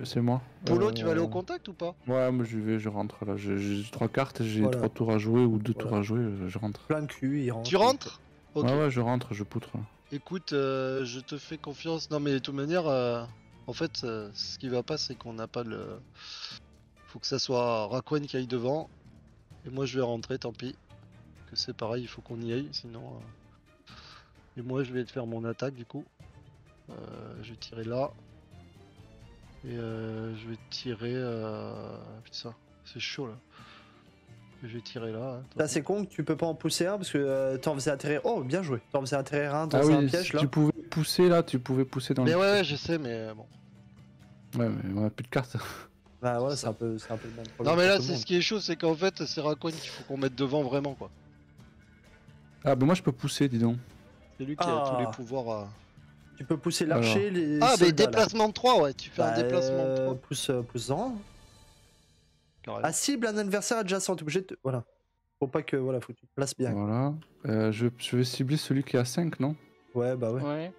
C'est moi. Polo, tu vas aller au contact ou pas? Ouais, moi je rentre là. J'ai 3 cartes, j'ai Voilà. 3 tours à jouer ou 2 Voilà. tours à jouer, je rentre. Plein de cul, il rentre. Tu rentres? Ok. Ouais, je rentre, je poutre. Écoute, je te fais confiance. Non, mais de toute manière, En fait, ce qui va pas, c'est qu'on n'a pas le. Faut que ça soit Rakwen qui aille devant. Et moi, je vais rentrer, tant pis. Que c'est pareil, il faut qu'on y aille, sinon. Et moi, je vais faire mon attaque du coup. Je vais tirer là. Et je vais tirer. Putain, c'est chaud là. Je vais tirer là. Hein, Là, c'est con que tu peux pas en pousser un parce que t'en faisais atterrir. Oh, bien joué. T'en faisais atterrir un dans Ah un oui, piège si là. tu pouvais pousser là, tu pouvais pousser dans Mais le. ouais, je sais, mais bon. Ouais, mais on a plus de cartes. Bah voilà, C'est c'est un peu le même problème. Non, mais pour là, tout le c'est monde. ce qui est chaud, c'est qu'en fait, c'est Rakwen qu'il faut qu'on mette devant vraiment quoi. Ah bah moi je peux pousser, dis donc. C'est lui qui a tous les Ah. pouvoirs. Tu peux pousser l'archer, les Ah, mais soldats, là. déplacement de 3, ouais, tu fais un Bah, déplacement de 3. pousse en. Carrément. Ah, cible un adversaire adjacent. T'es obligé de. Voilà. Faut pas que. Voilà, faut que tu te places bien. Voilà. Je vais cibler celui qui a 5, non? Ouais, bah ouais. Ouais.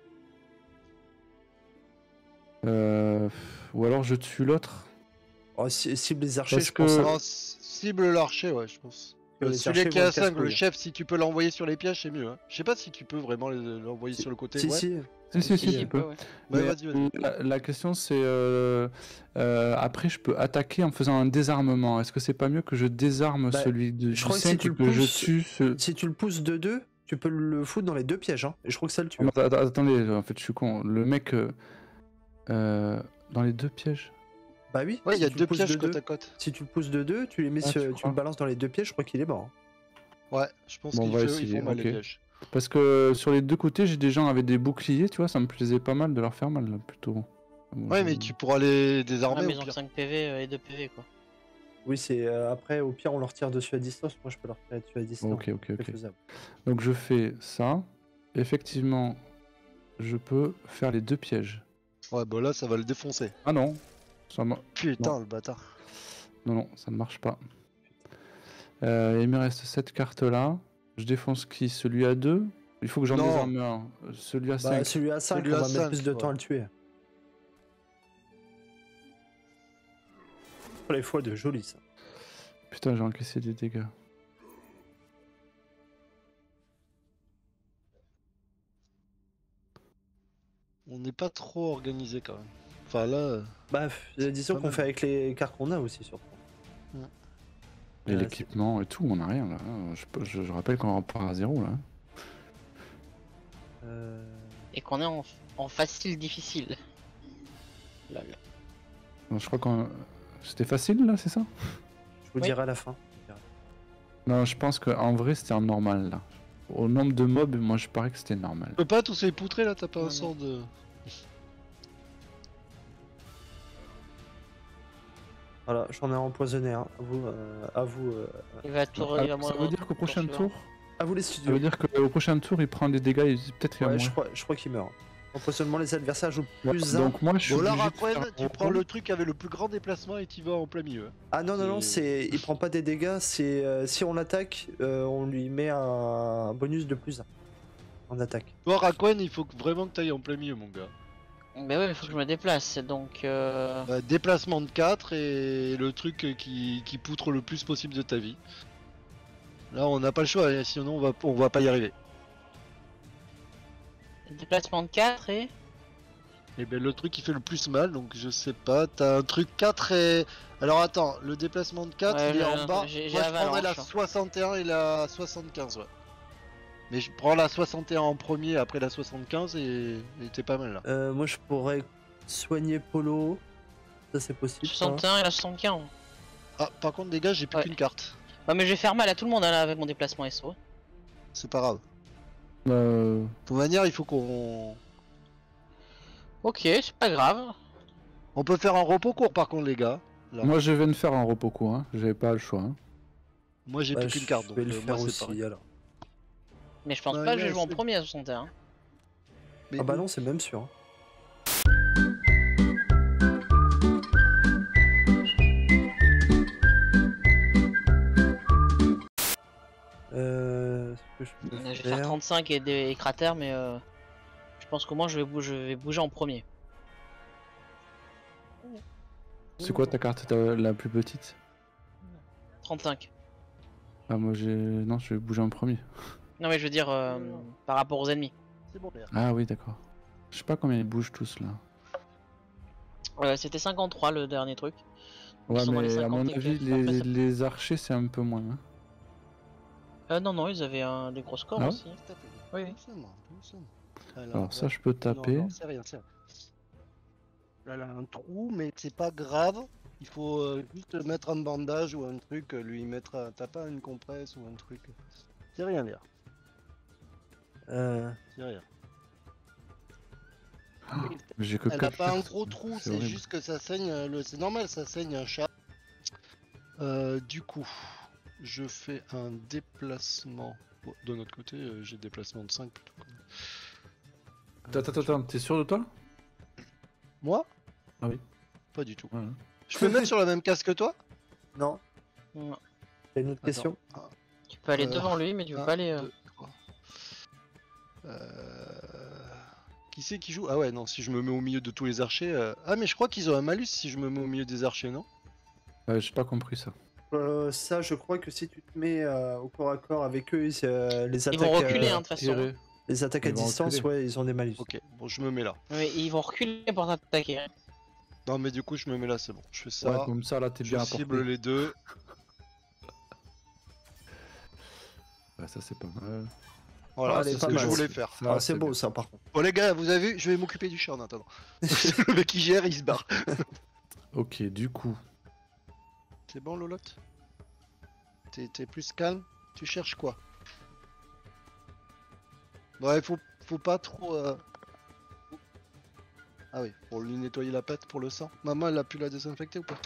Ou alors je tue l'autre. Oh, cible les archers, Parce je pense. que- hein. Non, cible l'archer, ouais, je pense. Les Celui archers qui vont a le 5, le casse-couille. chef, si tu peux l'envoyer sur les pièges, c'est mieux. Hein. Je sais pas si tu peux vraiment l'envoyer sur le côté. Si, ouais. si. Si, Si, tu peux. ouais. Ouais, Mais, vas-y, vas-y. la question c'est après je peux attaquer en faisant un désarmement. Est-ce que c'est pas mieux que je désarme Bah, celui de je crois que 5 si tu et le que je pousses- tue ce... Si tu le pousses de 2, tu peux le foutre dans les 2 pièges. Hein. Et je crois que ça le tue. Ah, attendez, en fait je suis con. Le mec dans les 2 pièges. Bah oui. Ouais, il y a si tu le 2 pousses pièges de côte deux. à côte. Si tu le pousses de 2, tu les mets Ah, sur- tu tu crois le balances dans les 2 pièges, je crois qu'il est mort. Ouais, je pense Bon, on qu'ils va ils essayer, font mal ok. les pièges. Parce que sur les 2 côtés j'ai des gens avec des boucliers, tu vois, ça me plaisait pas mal de leur faire mal là plutôt. Bon, Ouais, mais tu pourras les Ouais, désarmer mais au ils ont pire. 5 PV et 2 PV quoi. Oui, c'est après, au pire, on leur tire dessus à distance. Moi, je peux leur tirer dessus à distance. Ok, ok, C'est ok. faisable. Donc je fais ça. Effectivement, je peux faire les 2 pièges. Ouais, bah là, ça va le défoncer. Ah non, ça m'a- Putain, Non. le bâtard. non, ça ne marche pas. Il me reste cette carte là. Je défonce qui? Celui à 2? Il faut que j'en Non. désarme un. Celui à Bah, 5. celui à 5, Celui on à va mettre 5, plus de temps ouais. à le tuer. Oh, les fois de joli ça. Putain, j'ai encaissé des dégâts. On n'est pas trop organisé quand même. Enfin là, Bah, disons pas qu'on mal. fait avec les cartes qu'on a aussi, surtout. Et Ouais, l'équipement et tout, on a rien là. Je rappelle qu'on repart à 0 là. Et qu'on est en facile difficile. Lol. Non, je crois qu'on. C'était facile là, c'est ça? Je vous Oui. dirai à la fin. Non, je pense qu'en vrai c'était en normal là. Au nombre de mobs, moi je parais que c'était normal. tu peux pas tous les poutrer là, t'as pas Non, un non. sort de. Voilà, j'en ai empoisonné un. À vous, Il va tout Ah, il va ça mourir veut dire qu'au prochain suivant. tour, à vous les ça studios. veut dire qu'au prochain tour il prend des dégâts et peut-être qu'il va Ouais, mourir. je crois qu'il meurt. Empoisonnement, les adversaires jouent Ouais, plus 1. donc moi je suis Bon là, obligé de Rakwen, faire un tu repos. prends le truc avec le plus grand déplacement et tu vas en plein milieu. Ah non, non, non, il prend pas des dégâts. C'est si on l'attaque, on lui met un bonus de plus 1 en attaque. Toi, Rakwen, il faut vraiment que t'ailles en plein milieu, mon gars. Mais ouais, il faut que je me déplace donc. Déplacement de 4 et le truc qui poutre le plus possible de ta vie. Là, on n'a pas le choix, hein, sinon on va pas y arriver. Déplacement de 4 et. Et ben le truc qui fait le plus mal, donc je sais pas, t'as un truc 4 et... Alors attends, le déplacement de 4 Ouais, il est j'ai- en bas, j'ai moi je prendrais la avalanche. 61 et la 75, ouais. Mais je prends la 61 en premier, après la 75 et t'es pas mal là. Moi, je pourrais soigner Polo. Ça, c'est possible. ça. 61 et la 75. Ah, par contre les gars, j'ai plus Ouais. qu'une carte. Ouais, mais je vais faire mal à tout le monde hein, là, avec mon déplacement SO. C'est pas grave. Euh, De toute manière, il faut qu'on... Ok, c'est pas grave. On peut faire un repos court par contre les gars. Là. Moi je viens de faire un repos court, hein. J'avais pas le choix. Hein. Moi j'ai Bah, plus qu'une carte, je donc vais le moi faire c'est aussi, pareil. alors. Mais je pense Ouais, pas que je ouais, vais jouer en c'est- premier à 61. Mais Ah bah non, c'est même sûr. hein. Ce que je peux Je vais faire... faire 35 et des cratères, mais je pense qu'au moins je vais bouger en premier. C'est quoi ta carte la plus petite? 35. Ah moi j'ai... Non, je vais bouger en premier. Non, mais je veux dire par rapport aux ennemis. C'est bon, merde. Ah oui, d'accord. Je sais pas combien ils bougent tous là. C'était 53 le dernier truc. Ouais, sont dans les mais à 50 mon et avis, quelques. Après, ça- les archers, c'est un peu moins. Hein. Non, ils avaient des gros scores Ah ouais aussi. Oui, oui. Doucement. Elle a- Alors ça, je peux Non, taper. non, c'est rien, c'est rien. Elle a un trou, mais c'est pas grave. Il faut juste mettre un bandage ou un truc, lui mettre. T'as pas une compresse ou un truc. C'est rien, Léa. C'est rien. J'ai que Elle a 4 pas un gros trou, c'est c'est horrible. juste que ça saigne. C'est normal, ça saigne un chat. Du coup, je fais un déplacement. Bon, de notre côté, j'ai déplacement de 5 plutôt. Attends, t'es sûr de toi? Moi? Ah oui. Pas du tout. Ouais. Je peux mettre sur la même case que toi? Non. Non. T'as une autre question? Attends. Tu peux aller Euh, devant lui, mais tu peux un, pas aller. 2, 3. Qui c'est qui joue? Ah ouais, non, si je me mets au milieu de tous les archers. Ah, mais je crois qu'ils ont un malus si je me mets au milieu des archers, non? J'ai pas compris ça. Ça, je crois que si tu te mets au corps à corps avec eux, les Ils attaques, vont reculer, hein, de toute façon. Tirer. les attaques à Ils vont distance, reculer. ouais, ils ont des malus. Ok, bon, je me mets là. Oui, ils vont reculer pour t'attaquer. hein. Non, mais du coup, je me mets là, c'est bon. Je fais ça. Ouais, comme ça, là, t'es Je bien cible apporté. les deux. Ouais, ça, c'est pas mal. Voilà, Allez, c'est pas ce que je mal. voulais faire. Ah, c'est beau ça, par contre. Bon, les gars, vous avez vu, je vais m'occuper du chat en attendant. Le mec qui gère, il se barre. Ok, du coup. C'est bon, Lolotte? T'es plus calme? Tu cherches quoi? Ouais, faut pas trop. Ah oui, pour lui nettoyer la patte pour le sang. Maman, elle a pu la désinfecter ou pas?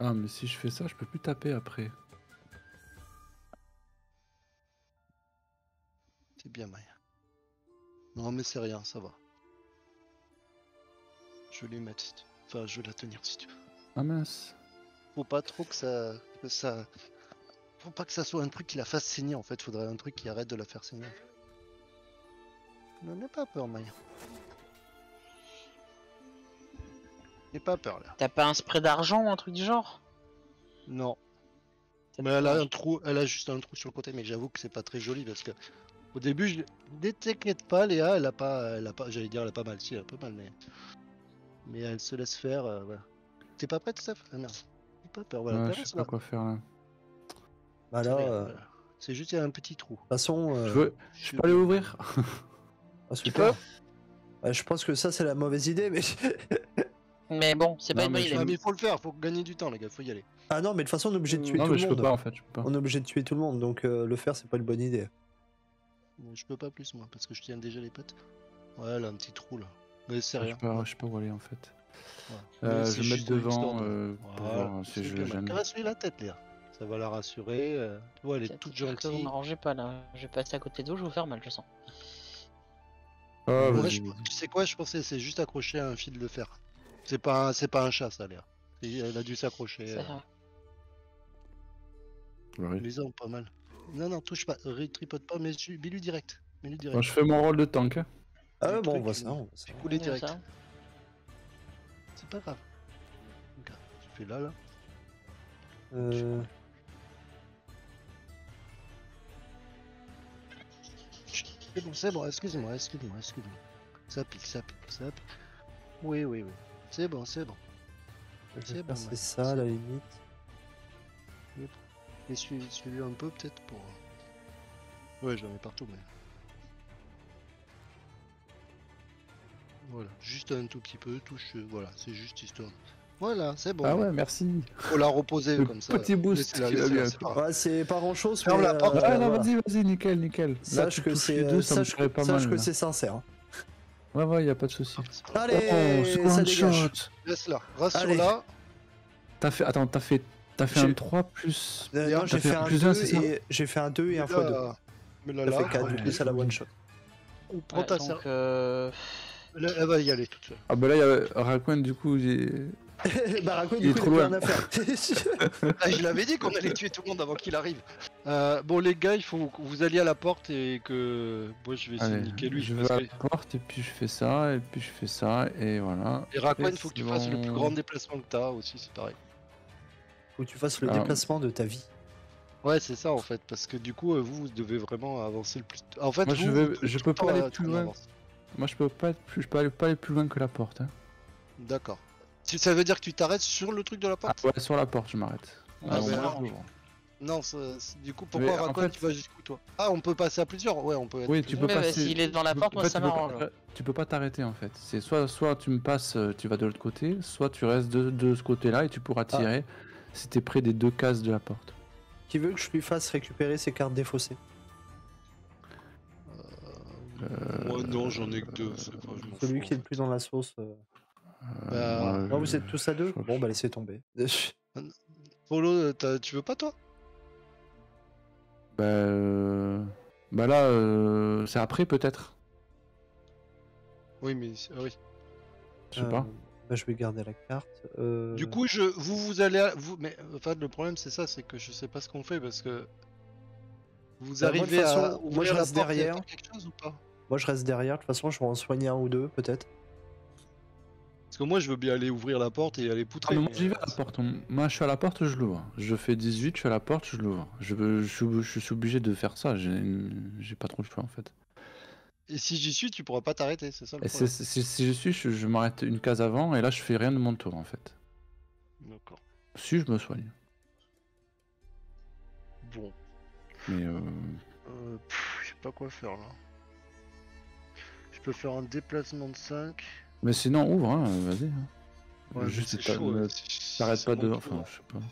Ah, mais si je fais ça, je peux plus taper après. C'est bien, Maya. Non, mais c'est rien, ça va. Je vais lui mettre. Enfin, je vais la tenir si tu veux. Ah mince. Faut pas trop que ça. Faut pas que ça soit un truc qui la fasse saigner en fait. Faudrait un truc qui arrête de la faire saigner. N'en aie pas peur, Maya. N'aie pas peur là. T'as pas un spray d'argent ou un truc du genre? Non. Mais elle a un trou, elle a juste un trou sur le côté, mais j'avoue que c'est pas très joli parce que au début, ne t'inquiète pas, Léa, elle a pas, j'allais dire, elle a pas mal, si, elle a pas mal, mais elle se laisse faire. Voilà. T'es pas prête, Steph? Ah merde. N'aie pas peur, voilà. Ouais, Terrasse, je sais là. pas quoi faire là. Bah C'est là, rien, de voilà. C'est juste il y a un petit trou. toute façon, Je peux aller ouvrir? ah, super. Je pense que ça, c'est la mauvaise idée, mais. Mais bon, c'est pas Non, une mais bonne je- Ah, idée. mais il faut le faire, faut gagner du temps, les gars, faut y aller. Ah non, mais de toute façon, on est obligé de tuer Non, tout mais le je peux monde. pas en fait, je peux pas. On est obligé de tuer tout le monde, donc le faire, c'est pas une bonne idée. Je peux pas plus, moi, parce que je tiens déjà les pattes. Ouais, elle a un petit trou là. Mais c'est Je rien. sais pas où aller en fait. Ouais. Mais Je c'est vais mettre juste une histoire devant de- pour Voilà, voir si c'est je bien, le gêne. caresse-lui la tête, Léa. Ça va la rassurer. Tu vois, elle est toute Que vous gentille. m'arrangez pas là. Je vais passer à côté de vous, je vais vous faire mal, je sens. Ah, Moi, vas-y. tu sais quoi, je pensais c'est juste accroché à un fil de fer. C'est pas un chat, ça, Léa. Elle a dû s'accrocher. Ça va. Ouais. Les ont pas mal. Non, touche pas, tripote pas, mais mets-lui direct. Mets-lui direct. Bon, je fais mon rôle de tank. Hein. Ah Le ouais, bon, on truc, voit ça. on voit ça. Fais couler Mieux, direct. ça. C'est pas grave. Regarde, je fais là. Euh, C'est bon, excuse-moi. Ça pique. Oui. C'est bon. je vais C'est faire bon, c'est ouais. ça, à la limite. Et suis-lui un peu peut-être pour. Ouais, j'en ai partout, mais. Voilà, juste un tout petit peu, touche. Voilà, c'est juste histoire. Voilà, c'est bon. Ah ouais, merci. Faut la reposer Le comme ça. petit boost Laissez-la, qui va laissez-la, bien. c'est pas grave. Ouais, c'est pas grand chose, Ferme mais. la porte. Ah non, voilà. vas-y, nickel. Là, Sache tu que touches les c'est deux, ça me sache ferait pas sache mal. que là. c'est sincère. hein. Ouais, y a pas de souci. Allez, Oh, ça second dégage. shot. Laisse-la, Allez. rassure-la. T'as fait J'ai- un 3 plus. Non, j'ai fait fait un un plus 2 un, c'est ça et j'ai fait un 2 et un x2. Mais là, Ça là, fait 4 du coup, ça la one shot. Prends Ouais, ta donc, serre. Elle va y aller toute seule. Ah bah là, y a Raccoon, du coup, j'ai. Barako, Il du est coup, trop il a loin. plus rien à faire. Ah, je l'avais dit qu'on allait tuer tout le monde avant qu'il arrive. Bon, les gars, il faut que vous alliez à la porte et que. Moi, je vais essayer de Allez, niquer lui. je parce vais à que- la porte et puis je fais ça, et voilà. Et Raccoon, Et il faut que tu c'est fasses le bon. plus grand déplacement que t'as aussi, c'est pareil. Faut que tu fasses le Ah. déplacement de ta vie. Ouais, c'est ça en fait, parce que du coup, vous devez vraiment avancer le plus. En fait, Moi, vous, je vous devez peux tout le pas temps aller être plus en loin. avance. Moi, je peux pas aller plus loin que la porte. Hein. D'accord. Ça veut dire que tu t'arrêtes sur le truc de la Ah, porte? ouais, sur la porte, je m'arrête. Ah, c'est moi, marrant. j'ouvre. Non, du coup, pourquoi Mais en Raccoon, fait- tu vas jusqu'où toi? Ah, on peut passer à plusieurs? Ouais, on peut être Oui, tu plusieurs. peux Mais passer. s'il est dans la porte, moi, ça tu peux m'arrange. pas- Tu peux pas t'arrêter en fait. C'est soit tu me passes, tu vas de l'autre côté, soit tu restes de ce côté-là et tu pourras tirer si t'es près des 2 cases de la porte. Qui veut que je lui fasse récupérer ses cartes défaussées? Moi, non, j'en ai que 2. C'est pas, je m'en Celui fous, qui est en le plus fait. dans la sauce. Bah, Non, vous êtes tous à 2? je crois que Bon, je- bah laissez tomber. Polo, tu veux pas toi? Bah là, c'est après peut-être. Oui, mais oui. Je sais pas. Bah, je vais garder la carte. Du coup, vous allez, mais enfin, le problème c'est ça, c'est que je sais pas ce qu'on fait parce que vous Bah, moi, de arrivez toute façon, à moi, ouvrir je la reste porte et derrière. faire quelque chose ou pas? Moi, je reste derrière. De toute façon, je vais en soigner un ou deux, peut-être. Parce que moi, je veux bien aller ouvrir la porte et aller Ah, poutrer. mais moi mais, j'y vais à la porte. Moi je suis à la porte, je l'ouvre. Je fais 18, je suis à la porte, je l'ouvre. Je suis obligé de faire ça. J'ai pas trop le choix en fait. Et si j'y suis, tu pourras pas t'arrêter, c'est ça le Et problème. si je suis, je m'arrête une case avant et là je fais rien de mon tour en fait. D'accord. Si je me soigne. Bon. Mais Je sais pas quoi faire là. Je peux faire un déplacement de 5. mais sinon ouvre, hein, vas-y. Hein. Ouais, Juste mais c'est chaud. t'arrêtes pas de. mon Enfin, tour. je sais pas. Tu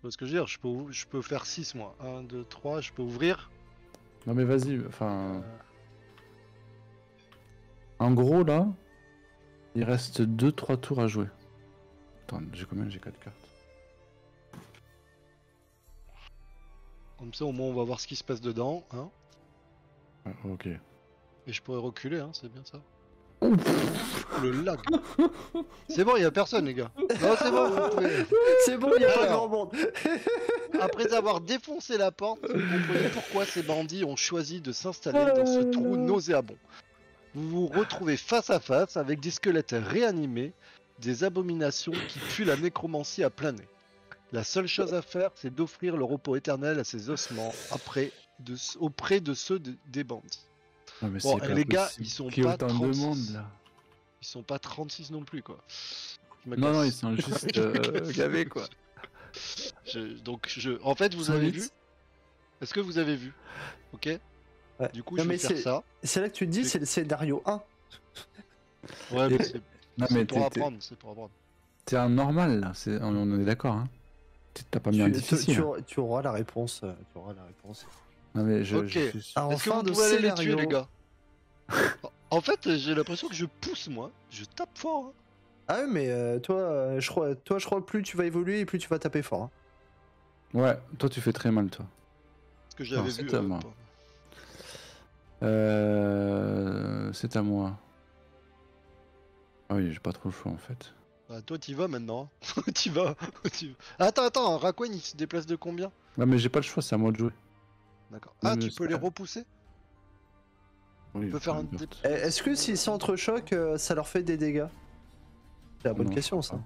vois ce que je veux dire, je peux faire 6 moi. 1, 2, 3, je peux ouvrir. Non mais vas-y, enfin. En gros là, il reste 2-3 tours à jouer. Attends, j'ai combien? J'ai 4 cartes. Comme ça au moins on va voir ce qui se passe dedans. Hein. Ah, ok. Et je pourrais reculer, hein, c'est bien ça. Le lag. C'est bon, il y a personne les gars. Non, c'est bon, vous pouvez. C'est bon, il n'y a pas Alors. grand monde. Après avoir défoncé la porte, vous comprenez pourquoi ces bandits ont choisi de s'installer dans ce trou nauséabond. Vous vous retrouvez face à face avec des squelettes réanimés, des abominations qui puent la nécromancie à plein nez. La seule chose à faire, c'est d'offrir le repos éternel à ces ossements auprès de ceux des bandits. Non, mais Bon, c'est et pas les gars, possible ils sont qu'il y ait pas autant de 36. monde là. Ils sont pas 36 non plus quoi. Je me Non, non, casse. ils sont juste gavés quoi. En fait, vous Sont avez huit. vu? Est-ce que vous avez vu? Ok. Ouais. Du coup, Non, je vais mais faire ça. C'est là que tu te dis, c'est le scénario 1. Ouais, Et- mais c'est Non, c'est mais pour apprendre, c'est pour apprendre. t'es un normal là, on est d'accord, hein. T'as pas mis un difficile. Tu auras la réponse. Tu auras la réponse. Non, mais Ok. suis sûr. Ah, en Est-ce que fin vous de pouvez aller les tuer, scénario. les gars? En fait, j'ai l'impression que je pousse, moi. Je tape fort. Hein. Ah ouais, mais toi, je crois que plus tu vas évoluer et plus tu vas taper fort. Hein. Ouais, toi tu fais très mal toi. Parce que j'avais c'est vu. à moi. C'est à moi. Ah oui, j'ai pas trop le choix en fait. Bah, toi, t'y vas maintenant. Hein. T'y vas. Attends, Raccoon, il se déplace de combien? Non, mais j'ai pas le choix, c'est à moi de jouer. D'accord. Non, Ah, mais tu peux ça- les repousser? Oui, On peut faire peu un importe. Est-ce que s'ils s'entrechoquent, ça leur fait des dégâts? C'est la bonne Non, question, je ça. crois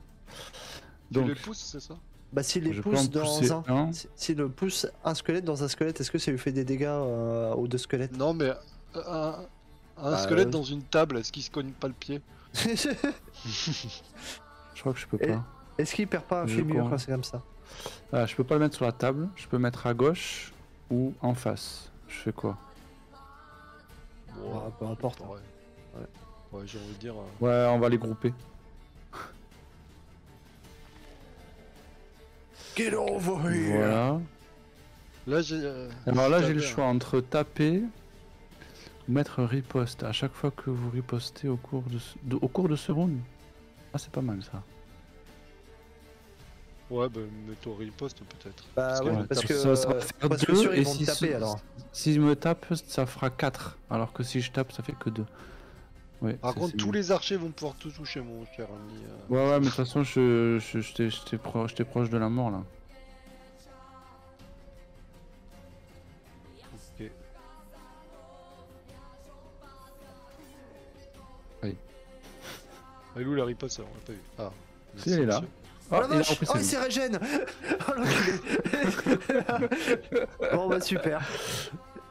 Tu les Donc, pousses, c'est ça? Bah, s'il les je peux pousse en pousser dans un. s'il le pousse un squelette dans un squelette, est-ce que ça lui fait des dégâts aux deux squelettes? Non, mais un Bah, squelette dans une table, est-ce qu'il se cogne pas le pied? Je crois que je peux Et- pas. Est-ce qu'il perd pas un Je fémur crois. quand c'est comme ça? Ah, je peux pas le mettre sur la table, je peux mettre à gauche ou en face. Je fais quoi? Ah, peu importe. Ouais, ouais j'ai envie de dire. Ouais, on va les grouper. Get over here! Voilà. Là, j'ai. Alors là, j'ai j'ai le tapé, choix entre taper ou mettre riposte. À chaque fois que vous ripostez au cours de ce round. Ah, c'est pas mal ça. Ouais, bah, mets-toi riposte peut-être. Bah ouais, Ouais, parce que, ça va faire parce que 2 sûr, ils et vont te si taper alors. S'il me tape, ça fera 4. Alors que si je tape, ça fait que 2. Ouais, Par c'est- contre, c'est tous mieux. les archers vont pouvoir tout toucher, mon cher ami. Ouais, ouais, mais de toute façon, j'étais proche de la mort là. Ok. Allez. Elle est où la riposte alors? On l'a pas vu. Ah. Si, elle est là. monsieur. Oh la il a vache! repris Oh, sa il vie. s'est régène! Oh l'enculé! Bon bah super.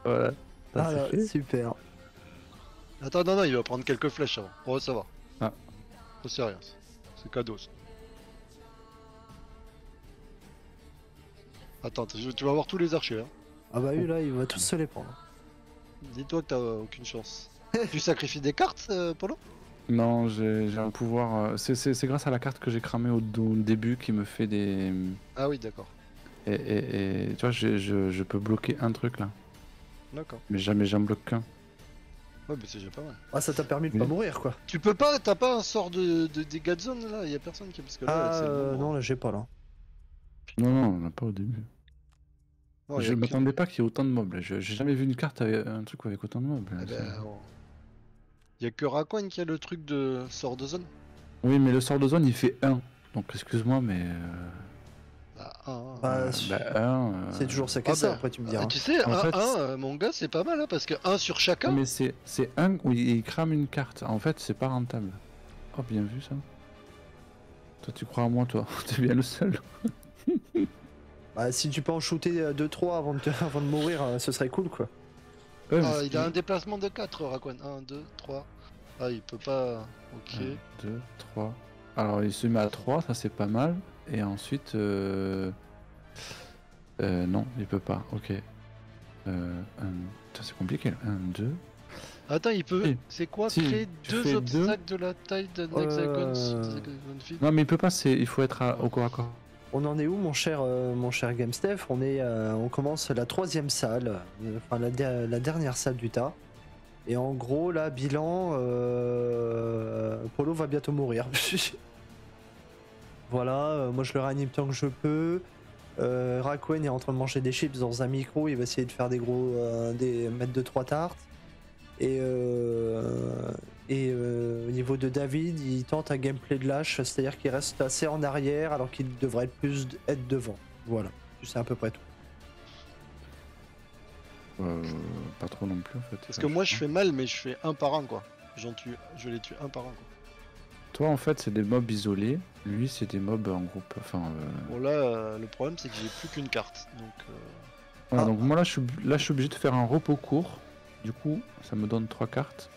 Voilà. Ça, Ah, c'est là, fait. super. Attends, non, il va prendre quelques flèches avant. On va savoir. Ça c'est rien. C'est cadeau. Ça. Attends, tu vas avoir tous les archers. Hein. Ah bah oui, là, il va tous se les prendre. Dis-toi que t'as aucune chance. Tu sacrifies des cartes, Polo? Non, j'ai un pouvoir. C'est grâce à la carte que j'ai cramée au début qui me fait des. Ah oui, d'accord. Et tu vois, je peux bloquer un truc là. D'accord. Mais jamais j'en bloque qu'un. Ouais, mais c'est déjà pas mal. Ah, ça t'a permis de pas mourir, quoi. Tu peux pas, t'as pas un sort de dégâts de zone là? Y'a personne qui. Parce que là, Ah, c'est le moment. non, là, j'ai pas, là. Non, on n'a pas au début. Oh, Je y a que- m'attendais pas qu'il y ait autant de mobs. J'ai jamais vu une carte avec un truc avec autant de mobs. Ah ben, oh. Y a que Racoin qui a le truc de sort de zone. Oui, mais le sort de zone il fait 1. Donc excuse-moi, mais. Ah, ah, ah. Bah, c'est toujours ça qu'est ça, bah, après, tu me diras. tu sais, En fait, mon gars, c'est pas mal, hein, parce que 1 sur chacun. Mais c'est 1 où il crame une carte. En fait, c'est pas rentable. Oh, bien vu ça. Toi, tu crois à moi, toi. T'es bien le seul. Bah, si tu peux en shooter 2-3 avant de mourir, ce serait cool, quoi. Ouais, mais Ah, c'est- il a un déplacement de 4, Racoin. 1, 2, 3. Ah, il peut pas. Ok. 1, 2, 3. Alors, il se met à 3, ça c'est pas mal. Et ensuite. Non, il peut pas. Ok. Putain, c'est compliqué là. 1, 2. Attends, il peut. Si. C'est quoi? Si, Créer tu deux fais obstacles de la taille d'un hexagone. Non, mais il peut pas, il faut être au corps à corps. On en est où, mon cher GameStef? On commence la 3e salle, enfin la dernière salle du tas. Et en gros, là, bilan, Polo va bientôt mourir. Voilà, moi je le réanime tant que je peux. Rakwen est en train de manger des chips dans un micro, il va essayer de faire mettre 2-3 tartes. Et au niveau de David, il tente un gameplay de lâche, c'est-à-dire qu'il reste assez en arrière alors qu'il devrait être devant. Voilà, tu sais à peu près tout. Pas trop non plus en fait. Parce que moi, je fais mal, mais je fais un par un, quoi. Je les tue un par un, quoi. Toi en fait, c'est des mobs isolés. Lui, c'est des mobs en groupe. Enfin. Bon, là, le problème, c'est que j'ai plus qu'une carte. Donc. Voilà, donc moi là je suis obligé de faire un repos court. Du coup, ça me donne 3 cartes.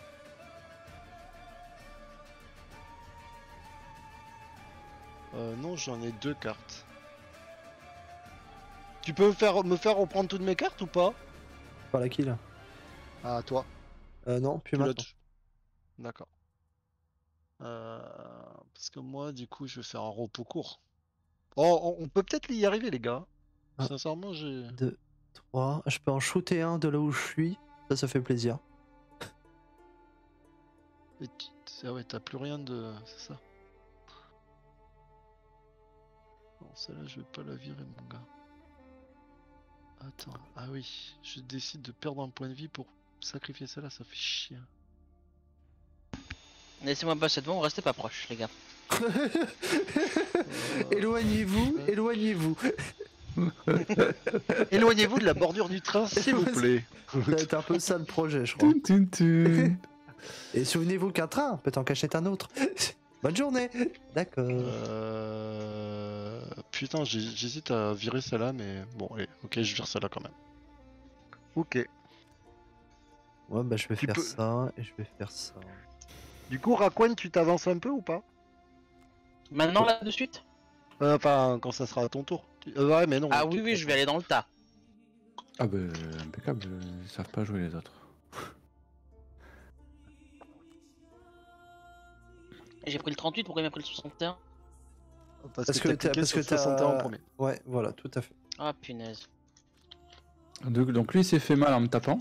Non, j'en ai 2 cartes. Tu peux me faire reprendre toutes mes cartes ou pas? Par la kill. Ah, toi. Non, plus Tu l'as maintenant. D'accord. Parce que moi, du coup, je vais faire un repos court. Oh, on peut peut-être y arriver, les gars. Ah. Sincèrement, j'ai. 2, 3. Je peux en shooter un de là où je suis. Ça fait plaisir. Ah ouais, t'as plus rien de. C'est ça. Non, celle-là, je vais pas la virer, mon gars. Attends. Ah oui, je décide de perdre un point de vie pour sacrifier celle-là, ça fait chier. Laissez-moi passer devant, restez pas proche, les gars. Éloignez-vous, éloignez-vous. Éloignez-vous de la bordure du train, s'il vous plaît. Ça va être un peu ça le projet, je crois. Et souvenez-vous qu'un train peut en cacher un autre. Bonne journée. D'accord. Putain, j'hésite à virer celle-là, mais bon, allez, ok, je vire celle-là quand même. Ok. Ouais, bah je vais Tu faire peux- ça et je vais faire ça. Du coup, Racoin, tu t'avances un peu ou pas? Maintenant, là, de suite? Enfin, quand ça sera à ton tour. Ouais, mais non. Ah oui, oui, je vais aller dans le tas. Ah bah impeccable, ils savent pas jouer les autres. J'ai pris le 38, pourquoi il m'a pris le 61? Parce que t'as cliqué sur 61 en premier. Ouais, voilà, tout à fait. Ah punaise. Donc lui il s'est fait mal en me tapant.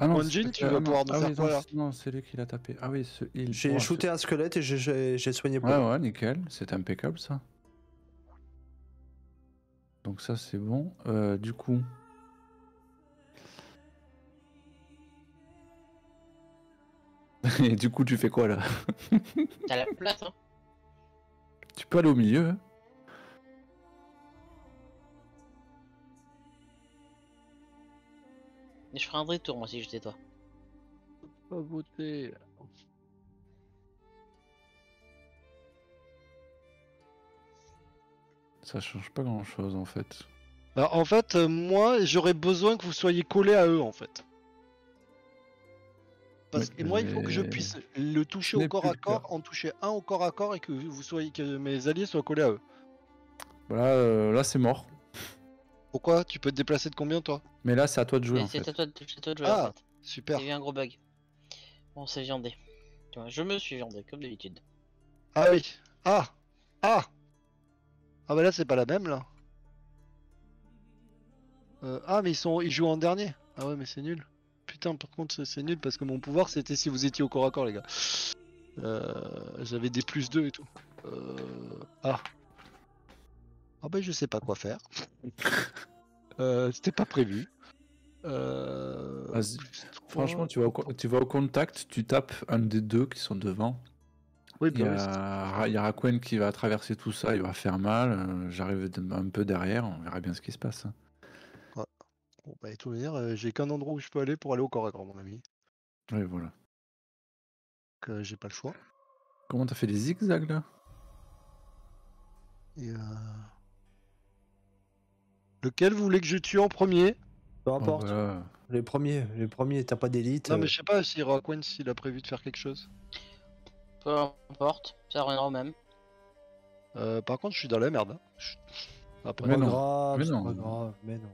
Ah Onjin, c'est- tu vas pouvoir nous faire oui, quoi, là non, c'est lui qui l'a tapé. Ah oui, ce heal. J'ai Ouais, shooté un squelette et j'ai soigné pour. Ouais, ouais, nickel, c'est impeccable ça. Donc ça c'est bon. Du coup. Et du coup tu fais quoi là? T'as la place, hein? Tu peux aller au milieu. Hein. Et je ferai un vrai tour, moi, si j'étais toi. Pas voter. Ça change pas grand chose en fait. Bah, en fait, moi, j'aurais besoin que vous soyez collés à eux, en fait. Parce que moi, il faut que je mais- puisse le toucher Ce au n'est corps plus à le corps, cas. en toucher un au corps à corps et que mes alliés soient collés à eux. Voilà, là c'est mort. Pourquoi? Tu peux te déplacer de combien, toi? Mais là c'est à toi de jouer Mais en fait. c'est à toi de jouer en Ah, fait. super. Il y a eu un gros bug. Bon, c'est viandé. Tu vois, je me suis viandé comme d'habitude. Ah oui. Ah. Ah. Ah bah là, c'est pas la même, là. Ah, mais ils jouent en dernier. Ah ouais, mais c'est nul. Putain, par contre, c'est nul parce que mon pouvoir, c'était si vous étiez au corps à corps, les gars. J'avais des +2 et tout. Ah. Ah bah je sais pas quoi faire. C'était pas prévu. Vas-y. +3. Franchement, tu vas au contact, tu tapes un des deux qui sont devant. Oui, Il y bah oui, c'est ça. a Rakuen qui va traverser tout ça, il va faire mal. J'arrive un peu derrière, on verra bien ce qui se passe. Hein. Bon, bah, de toute manière, j'ai qu'un endroit où je peux aller pour aller au corps à corps, mon ami. Ouais, voilà. Donc, j'ai pas le choix. Comment t'as fait des zigzags là? Et, lequel vous voulez que je tue en premier? Peu Oh, importe. voilà. Les premiers, t'as pas d'élite. Non, mais je sais pas si Rakuen s'il a prévu de faire quelque chose. Peu importe, ça reviendra au même. Par contre, je suis dans la merde. Hein. Après, Mais Pas non. grave, Mais c'est non. pas grave, mais non.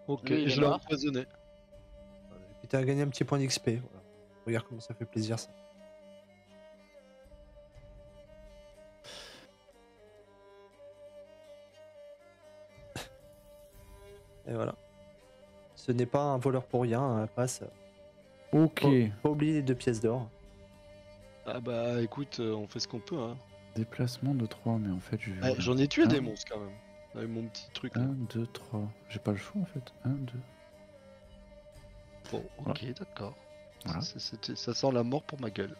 ok, Lui, il est je l'ai mort. empoisonné. Et puis t'as gagné un petit point d'XP. Voilà. Regarde comment ça fait plaisir ça. Et voilà. Ce n'est pas un voleur pour rien, un passe. Ok. Pas oublier les 2 pièces d'or. Ah bah écoute, on fait ce qu'on peut. Hein. Déplacement de 3, mais en fait je vais. Ouais, j'en ai tué Un. des monstres quand même. Avec mon petit truc là. 1, 2, 3. J'ai pas le choix en fait. 1, 2. Bon, ok, d'accord. Voilà. Ça sent la mort pour ma gueule.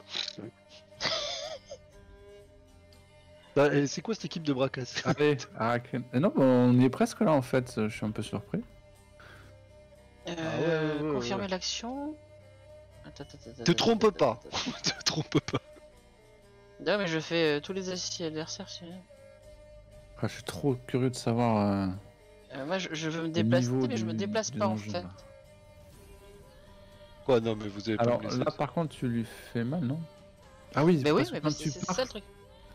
Bah, et c'est quoi cette équipe de braquasse? Allez, Rakuen. Non, bah, on y est presque là en fait. Je suis un peu surpris. ouais, Confirmer ouais. l'action. Te trompe pas. Te trompe pas. Non, mais je fais tous les adversaires. Ah, je suis trop curieux de savoir. Moi, je veux me le déplacer, niveau mais je me du- déplace des pas en engins, fait. là. Quoi, non, mais vous avez pas Alors me laisser. là, par contre, tu lui fais mal, non? Ah oui, Mais oui, parce que mais quand c'est tu c'est pars- ça le truc.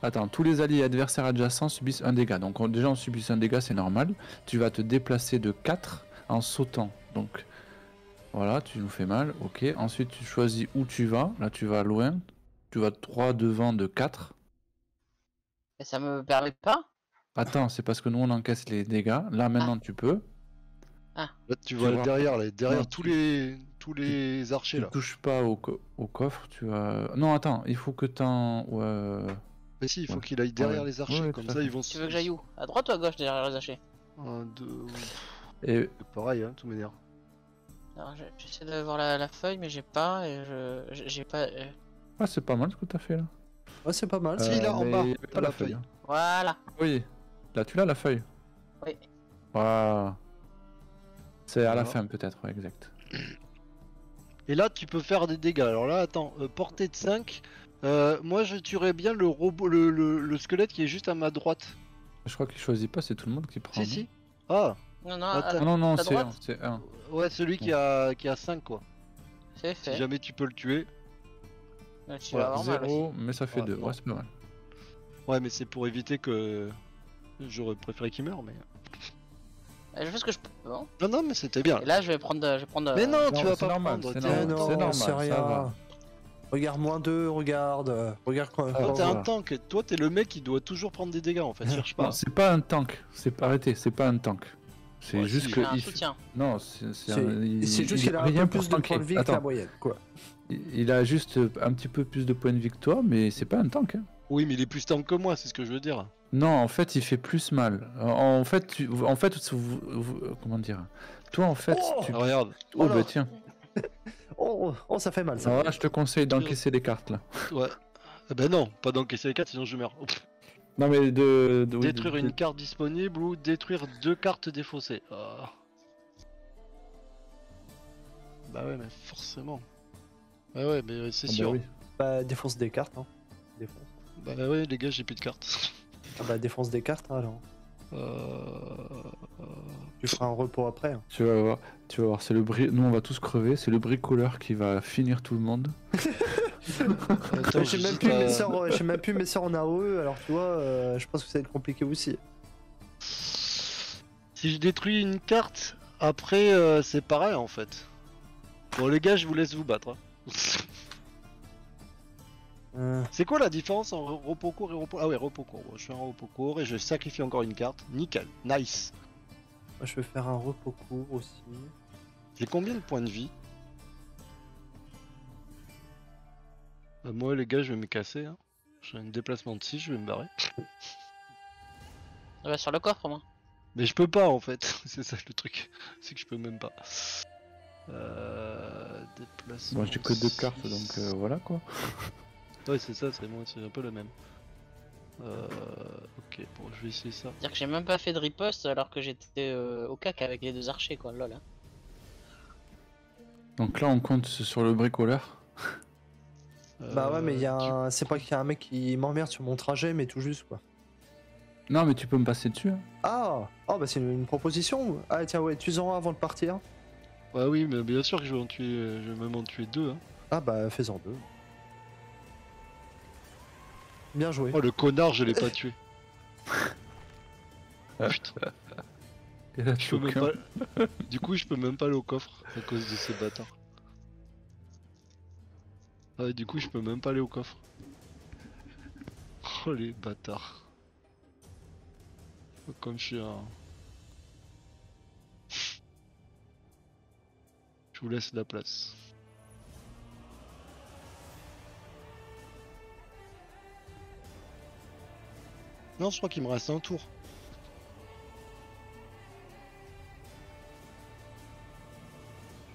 Attends, tous les alliés adversaires adjacents subissent un dégât. Donc déjà, on subit un dégât, c'est normal. Tu vas te déplacer de 4 en sautant. Donc voilà, tu nous fais mal. Ok. Ensuite, tu choisis où tu vas. Là, tu vas loin. Tu vas 3 devant de 4. Et ça me permet pas. Attends, c'est parce que nous, on encaisse les dégâts. Là, maintenant, tu peux. Là, tu tu vois vois- derrière, là, derrière Non, tous les archers Tu là. touches pas au coffre. Tu vas. Non, attends, il faut que t'en. Ouais. Mais si, il faut Ouais. qu'il aille derrière Ouais. les archers, Ouais, comme tout à ça fait. ils vont Tu veux que j'aille où? À droite ou à gauche derrière les hachés? 1, 2. Et C'est pareil, hein, tout m'énerve. Alors, j'essaie de voir la feuille, mais j'ai pas. Et j'ai pas. ah, c'est pas mal ce que t'as fait là. Ouais, c'est pas mal. Si, là, en mais bas, il y avait t'as pas la la feuille. feuille. Hein. Voilà. Oui, là tu l'as la feuille. Oui. Voilà. C'est à la Voilà. fin peut-être, ouais, exact. Et là, tu peux faire des dégâts. Alors là, attends, portée de 5. Moi, je tuerais bien le robot, le squelette qui est juste à ma droite. Je crois qu'il choisit pas, c'est tout le monde qui prend. Si, non si. Ah, Non, non, Attends. Ah non, non, Ta c'est droite 1, c'est 1. ouais, celui qui a 5 quoi. c'est Si fait. jamais tu peux le tuer. Ouais, tu Voilà, vas avoir mal aussi. 0, mais ça fait Ouais, 2. non. Ouais, c'est pas mal. Ouais, mais c'est pour éviter que. J'aurais préféré qu'il meure, mais. Je fais ce que je peux. Bon. Non, non, mais c'était bien. Et là, je vais prendre. Mais non, tu Non, vas c'est pas normal, prendre. c'est t'es normal, un non, tank. c'est normal, c'est ça rien. va. Regarde -2, regarde. Regarde quand. Ah, Toi, t'es un voilà. tank. Toi, t'es le mec qui doit toujours prendre des dégâts en fait. Cherche pas. Non, c'est pas un tank. Arrêtez, c'est pas un tank. C'est Ouais, juste si, que. J'ai un il- soutien. Non, c'est C'est un- c'est juste il qu'il a a un rien peu pour plus de tanker. points de vie que la Attends, moyenne, quoi. il a juste un petit peu plus de points de vie que toi, mais c'est pas un tank. Hein. Oui, mais il est plus tank que moi, c'est ce que je veux dire. Non, en fait, il fait plus mal. En fait, comment dire? Toi, en fait, Oh tu. Ah, regarde. Oh, bah Alors. tiens. Oh, ça fait mal, ça. Alors là, je te conseille d'encaisser les cartes là. Ouais. Eh ben non, pas d'encaisser les 4 sinon je meurs. Ouf. Non, mais oui, Détruire une carte disponible ou détruire 2 cartes défaussées. Ah. Bah ouais, mais forcément. Bah ouais, mais c'est Ah bah sûr. oui. Bah, défonce des cartes, hein. Défonce. Bah ouais, les gars, j'ai plus de cartes. Ah bah, défonce des cartes, hein, alors. Euh... Tu feras un repos après. Hein. Tu vas voir, c'est nous on va tous crever, c'est le bricoleur qui va finir tout le monde. Attends, J'ai même, j'ai même plus mes sœurs en AOE, alors tu vois, je pense que ça va être compliqué aussi. Si je détruis une carte, après c'est pareil en fait. Bon les gars, je vous laisse vous battre. Hein. C'est quoi la différence en repos court et repos... Ah ouais, repos court. Bon, je fais un repos court et je sacrifie encore une carte. Nickel, nice. Moi, je vais faire un repos court aussi. J'ai combien de points de vie? Moi les gars, je vais me casser. Hein. J'ai un déplacement de 6, je vais me barrer. Ah bah, sur le coffre, moi. Mais je peux pas en fait, c'est ça le truc. C'est que je peux même pas. Déplacement. Moi j'ai que 2 cartes donc voilà quoi. Ouais, c'est ça, c'est moi, c'est un peu le même. Ok, bon, je vais essayer ça. C'est-à-dire que j'ai même pas fait de riposte alors que j'étais au cac avec les 2 archers, quoi, lol. Hein. Donc là on compte sur le bricoleur. Bah ouais, mais c'est pas qu'il y a un mec qui m'emmerde sur mon trajet, mais tout juste quoi. Non mais tu peux me passer dessus. Hein. Ah, oh bah c'est une proposition. Ah tiens ouais, tu en avant de partir. Ouais, oui, mais bien sûr que je vais en tuer, je vais même en tuer 2. Hein. Ah bah fais-en 2. Bien joué. Oh le connard, je l'ai pas tué. Putain. Et là, Je peux même pas... Du coup, je peux même pas aller au coffre à cause de ces bâtards. Ah ouais, du coup, je peux même pas aller au coffre. Oh les bâtards. Comme je suis un... Je vous laisse la place. Non, je crois qu'il me reste un tour.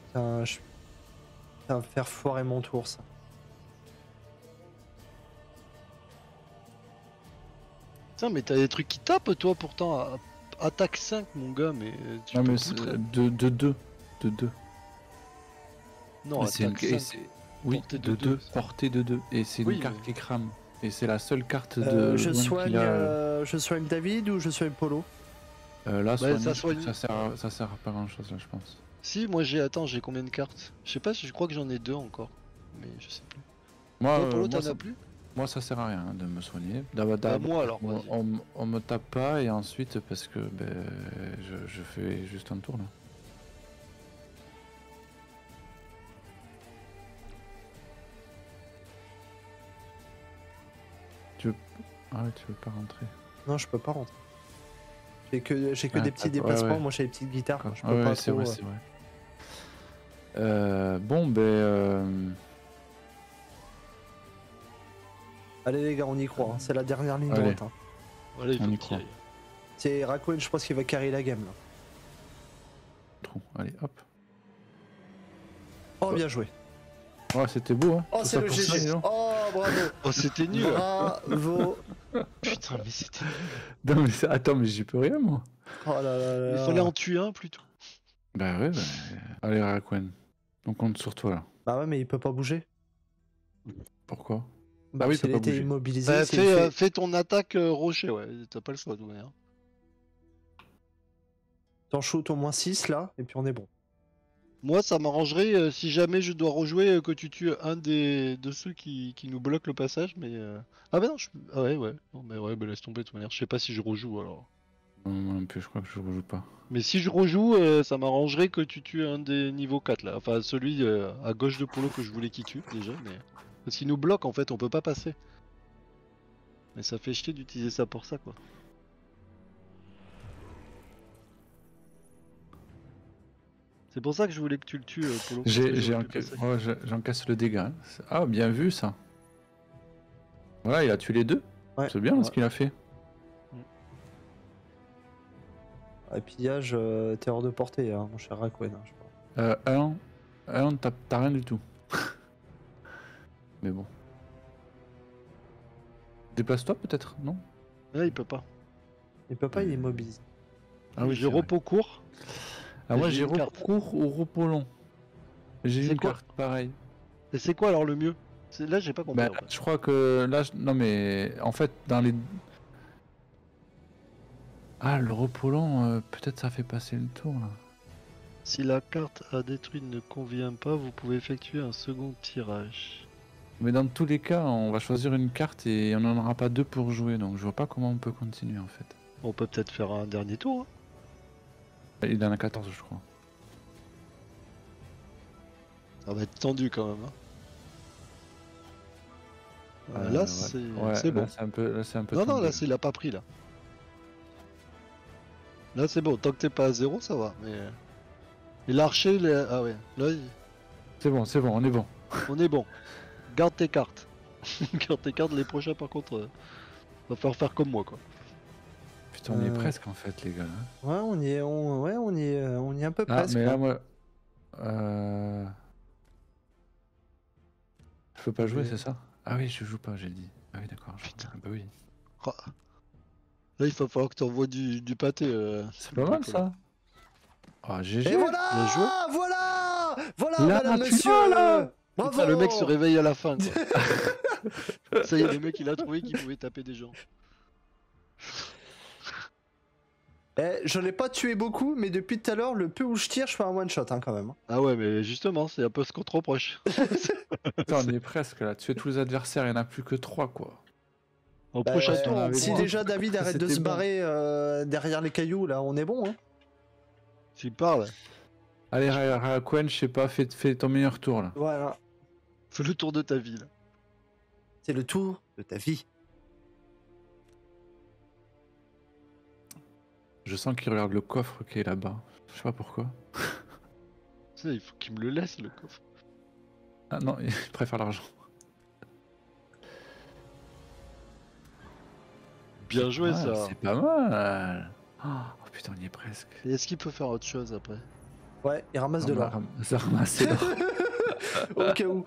Putain, ça va me faire foirer mon tour ça. Putain, mais t'as des trucs qui tapent toi pourtant. Attaque 5 mon gars, mais tu Non peux mais foutre, hein. de 2. De 2. Non, attaque 5. Oui, portée de 2. Portée de 2. Et c'est Oui, une carte mais- qui crame. Et c'est la seule carte de. Je loin qu'il a, soigne David ou je soigne Polo? Là, Ouais, ça soigne. ça sert à pas grand chose là, je pense. Si, moi j'ai. Attends, j'ai combien de cartes? Je sais pas, je crois que j'en ai 2 encore. Mais je sais plus. Moi, Toi, Polo, moi, t'en as plus? moi, ça sert à rien hein, de me soigner. Bah, moi alors, on, vas-y. on me tape pas et ensuite parce que je fais juste un tour là. Tu veux... Ah ouais, tu veux pas rentrer. Non, je peux pas rentrer. J'ai que Ah, des petits ouais, déplacements, ouais. moi j'ai des petites guitares, D'accord. je peux Ah ouais, pas c'est trop, vrai, c'est vrai. Bon, Allez les gars, on y croit, hein. C'est la dernière ligne Allez. droite. Hein. Voilà, il on faut y que croit. t'y ailles. C'est Rakuen, je pense qu'il va carry la game là. Trou. Allez, hop. Oh, bien joué. Ouais, c'était beau, hein. Oh, Tout c'est ça le pour ça, dis GG. donc. Oh, bravo. Oh, c'était nul! Bravo. Putain, mais c'était. Non, mais attends, mais j'y peux rien, moi. Oh là là là. Il fallait en tuer un plutôt. Bah ouais, allez, Rakuen. On compte sur toi là. Bah ouais, mais il peut pas bouger. Pourquoi? Bah Ah oui, s'il il peut pas était bouger. immobilisé, Bah, s'il fait- fais ton attaque rocher, ouais. T'as pas le choix de toute manière. t'en shoot au moins 6 là, et puis on est bon. Moi, ça m'arrangerait si jamais je dois rejouer que tu tues un de ceux qui nous bloquent le passage, mais. Ah, bah non, ah ouais, ouais. Non, mais ouais, bah laisse tomber de toute manière. Je sais pas si je rejoue alors. Non, moi non plus, je crois que je rejoue pas. Mais si je rejoue, ça m'arrangerait que tu tues un des niveaux 4 là. Enfin, celui à gauche de Polo que je voulais qu'il tue déjà, mais. Parce qu'il nous bloque en fait, on peut pas passer. Mais ça fait chier d'utiliser ça pour ça quoi. C'est pour ça que je voulais que tu le tues, Polo. parce que j'aurais pu passer. J'encaisse le dégât. Ah, bien vu ça. Voilà, il a tué les 2. Ouais. C'est bien Ouais. ce qu'il a fait. Et pillage, t'es hors de portée, hein, mon cher Rakuen, hein, je pense. T'as rien du tout. Mais bon. Déplace-toi peut-être, non? Là, il peut pas. Il peut pas, il est immobilisé. Ah oui, j'ai c'est vrai. repos court. Ah, moi j'ai j'ai une repos carte. court ou repos long. J'ai C'est une quoi? carte pareil. Et c'est quoi alors le mieux? Là, j'ai pas compris. Bah, en fait. je crois que là, non mais en fait dans les. Ah, le repos-lent, peut-être ça fait passer le tour là. Si la carte à détruire ne convient pas, vous pouvez effectuer un second tirage. Mais dans tous les cas, on va choisir une carte et on n'en aura pas deux pour jouer, donc je vois pas comment on peut continuer en fait. On peut peut-être faire un dernier tour. Hein. Il en a 14, je crois. Ça va être tendu quand même. Hein. Là, Ouais. c'est Ouais, c'est bon. là, c'est un peu Non, tendu. là, il a pas pris là. Là, c'est bon. Tant que t'es pas à 0, ça va. Mais. Et l'archer, ah ouais. Là, C'est bon, on est bon. on est bon. Garde tes cartes. Garde tes cartes. Les prochains, par contre, va falloir faire comme moi, quoi. Putain, on y est presque en fait, les gars. Hein. Ouais, on y est, on y est un peu Ah, presque. mais hein. là, moi. Je peux pas jouer, Oui. c'est ça? Ah oui, je joue pas, j'ai dit. Ah oui, d'accord. Putain. Bah oui. Ah. Là, il va falloir que tu envoies du pâté. C'est pas mal ça. Ah, GG. Et Bien joué. voilà, voilà, voilà, Là, madame, tu monsieur. vois, là. Bravo. Putain, le mec se réveille à la fin, quoi. Ça y est, le mec, il a trouvé qu'il pouvait taper des gens. J'en ai pas tué beaucoup, mais depuis tout à l'heure, le peu où je tire, je fais un one shot hein, quand même. Ah ouais, mais justement, c'est un peu ce qu'on te reproche. Putain, on y est presque là. Tuer tous les adversaires, il y en a plus que 3 quoi. Au Bah, prochain tour, on on avait Si droit. déjà David arrête de C'était se bon. barrer derrière les cailloux, là, on est bon. Hein. tu parles. Allez, Quen, je sais pas, fais ton meilleur tour là. Voilà, Fais le tour de ta vie, là. c'est le tour de ta vie. Je sens qu'il regarde le coffre qui est là-bas. Je sais pas pourquoi. Tu sais, il faut qu'il me le laisse, le coffre. Ah non, il préfère l'argent. Bien joué, Ah, ça. c'est pas mal. Oh putain, on y est presque. Et est-ce qu'il peut faire autre chose après? Ouais, il ramasse de l'or. Ça ramasse l'or. Au cas où.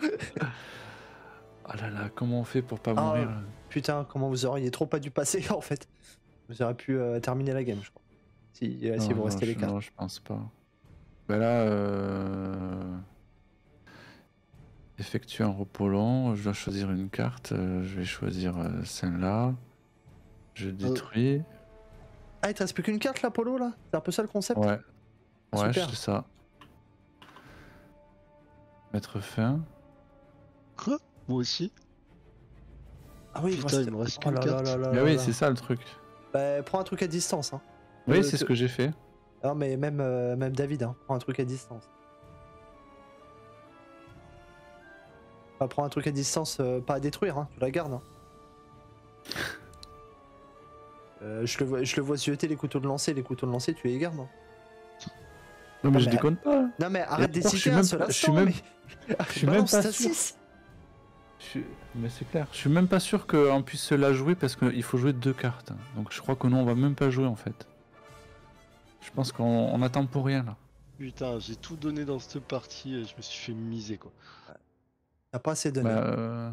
Ah là là, comment on fait pour pas Ah, mourir là Putain, comment vous auriez trop pas dû passer en fait. Vous auriez pu terminer la game, je crois. Si Non, vous non, restez les cartes. Non, je pense pas. Bah là, effectuer un repos lent, je dois choisir une carte. Je vais choisir celle-là. Je détruis. Ah, il te reste plus qu'une carte là, Polo là? C'est un peu ça le concept? Ouais. Ah, Ouais, super. c'est ça. Mettre fin. Quoi? Moi aussi? Ah oui, Putain, il me reste oh qu'une là carte. là là là Bah là oui, là. c'est ça le truc. Bah, prends un truc à distance. Hein. Oui, c'est ce que j'ai fait. Non, mais même David, hein, prends un truc à distance. Enfin, prends un truc à distance, pas à détruire, hein, tu la gardes. Hein. Je le vois zioter les couteaux de lancer, tu les gardes. Hein. Non, mais Ah, je mais- déconne pas. Non, mais arrête pourtant, d'hésiter un seul je suis instant, même- mais... je suis même Balance pas ta sûr. 6. Mais c'est clair. Je suis même pas sûr qu'on puisse la jouer parce qu'il faut jouer 2 cartes. Donc je crois que non, on va même pas jouer en fait. Je pense qu'on attend pour rien là. Putain, j'ai tout donné dans cette partie et je me suis fait miser, quoi. T'as pas assez donné. Ah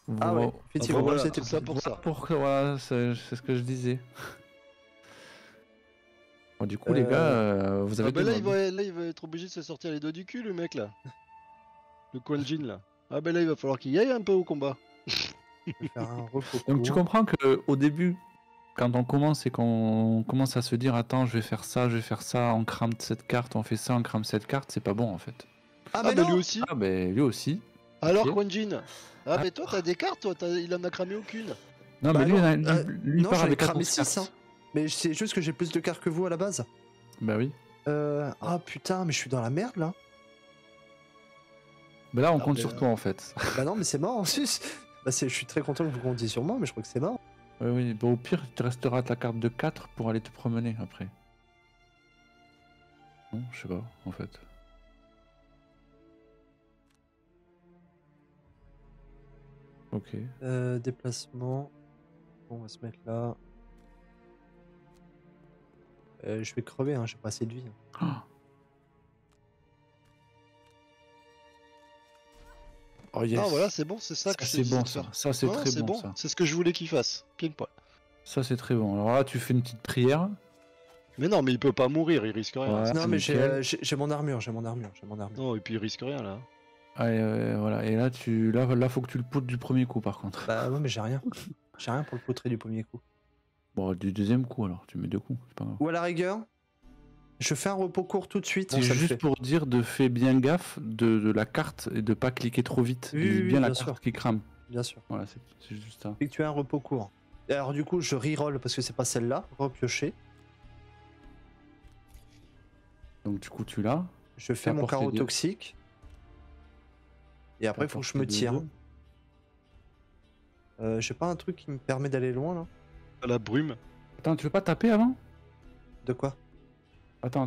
Voilà. ouais, effectivement, voilà, c'était tout ça pour ça. Voilà, c'est ce que je disais. Bon, du coup, les Euh, gars, vous avez Ah bah deux là, modes. il va être obligé de se sortir les doigts du cul, le mec, là. Le Quan Jin, là. Ah bah là, il va falloir qu'il y aille un peu au combat. faire un repos Donc tu court. comprends que au début, quand on commence et qu'on commence à se dire attends, je vais faire ça, on crame cette carte, on fait ça, on crame cette carte, c'est pas bon en fait. Ah, Ah mais bah non lui aussi. Ah ben lui aussi. Alors, ok. Quan Jin. Ah bah toi, t'as des cartes, toi, il en a cramé aucune. Non Bah mais lui, non, lui non, part j'en ai avec cramé 14 6, cartes. hein. Mais c'est juste que j'ai plus de cartes que vous à la base. Bah oui. Ah putain, mais je suis dans la merde là. Bah là on Ah, compte mais sur là- toi en fait. Bah non, mais c'est mort en plus. Bah, je suis très content que vous comptiez sur moi, mais je crois que c'est mort. Oui, oui. Bon, au pire, tu resteras ta carte de 4 pour aller te promener après. Non, je sais pas en fait. Ok. Déplacement. Bon, on va se mettre là. Je vais crever, hein, j'ai pas assez de vie. Oh yes. Ah voilà, c'est bon, c'est ça, Ça, que c'est je bon disais de ça. faire. Ça c'est Non, très c'est bon, bon, ça. c'est ce que je voulais qu'il fasse. Pile poil. Ça c'est très bon. Alors là tu fais une petite prière. Mais non, mais il peut pas mourir, il risque rien. Ouais. Ah, non, c'est mais nickel. j'ai mon armure, Non, et puis il risque rien là. Allez, voilà. Et là là faut que tu le poutes du premier coup par contre. Bah ouais, mais j'ai rien. J'ai rien pour le poutrer du premier coup. Bon, du deuxième coup alors, tu mets 2 coups, c'est pas grave. Ou à la rigueur, je fais un repos court tout de suite. C'est Bon, ça le juste fait. pour dire de faire bien gaffe de la carte et de pas cliquer trop vite. Oui, Vise oui, bien la bien carte sûr. qui crame. Bien sûr. Voilà, c'est juste ça. Et que tu as un repos court. Et alors du coup, je reroll parce que c'est pas celle-là. Repiocher. Donc du coup, tu l'as. Je fais mon T'apportes carreau les deux. toxique. Et après, il faut que je me T'apportes les tire. deux. J'ai pas un truc qui me permet d'aller loin là. La brume. Attends, tu veux pas taper avant? De quoi? Attends.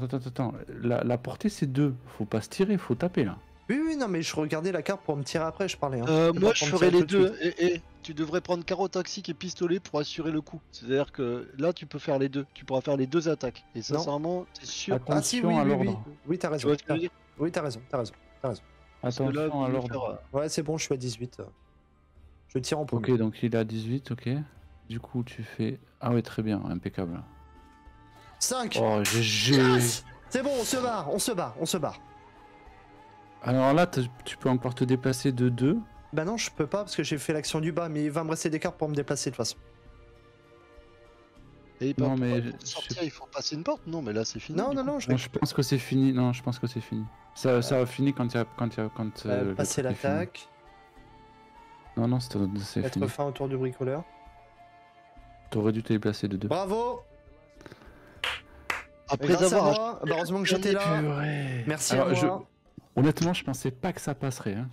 La portée, c'est 2. Faut pas se tirer, faut taper là. Oui, oui, non, mais je regardais la carte pour me tirer après, je parlais. Hein. C'est Moi pas je pour me ferais tirer les tout de deux. Et tu devrais prendre carreau toxique et pistolet pour assurer le coup. C'est-à-dire que là tu peux faire les deux. Tu pourras faire les deux attaques. Et Non. sincèrement, t'es sûr. Attends. Ah si, oui, Attention à oui, oui. l'ordre. Oui, t'as Tu raison. vois ce que je veux dire? Oui, t'as raison. Parce que là, Attention vous à voulez l'ordre. faire, Ouais, c'est bon, je suis à 18. Je tire en premier. Ok, donc il est à 18, ok. Du coup, tu fais... Ah ouais, très bien, impeccable. 5. Oh, GG. Yes, c'est bon, on se barre. Alors là, tu peux encore te déplacer de 2. Bah non, je peux pas parce que j'ai fait l'action du bas, mais il va me rester des cartes pour me déplacer de toute façon. Et Non, pour mais sortir, il faut passer une porte. Non, mais là c'est fini. Non, du non, coup. non, je Non, vais je pense que c'est fini. Non, je pense que c'est fini. Ça a fini quand il y a... le passer truc est fini. l'attaque, Non, c'est mettre fini. fin au tour du bricoleur. T'aurais dû te déplacer de 2. Bravo. Après Grâce à avoir moi, bah heureusement que j'étais là. Merci Alors, à moi. Honnêtement, je pensais pas que ça passerait. Hein.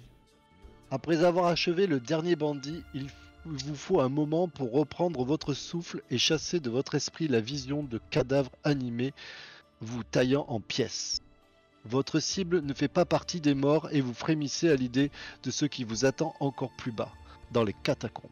Après avoir achevé le dernier bandit, il vous faut un moment pour reprendre votre souffle et chasser de votre esprit la vision de cadavres animés vous taillant en pièces. Votre cible ne fait pas partie des morts et vous frémissez à l'idée de ce qui vous attend encore plus bas, dans les catacombes.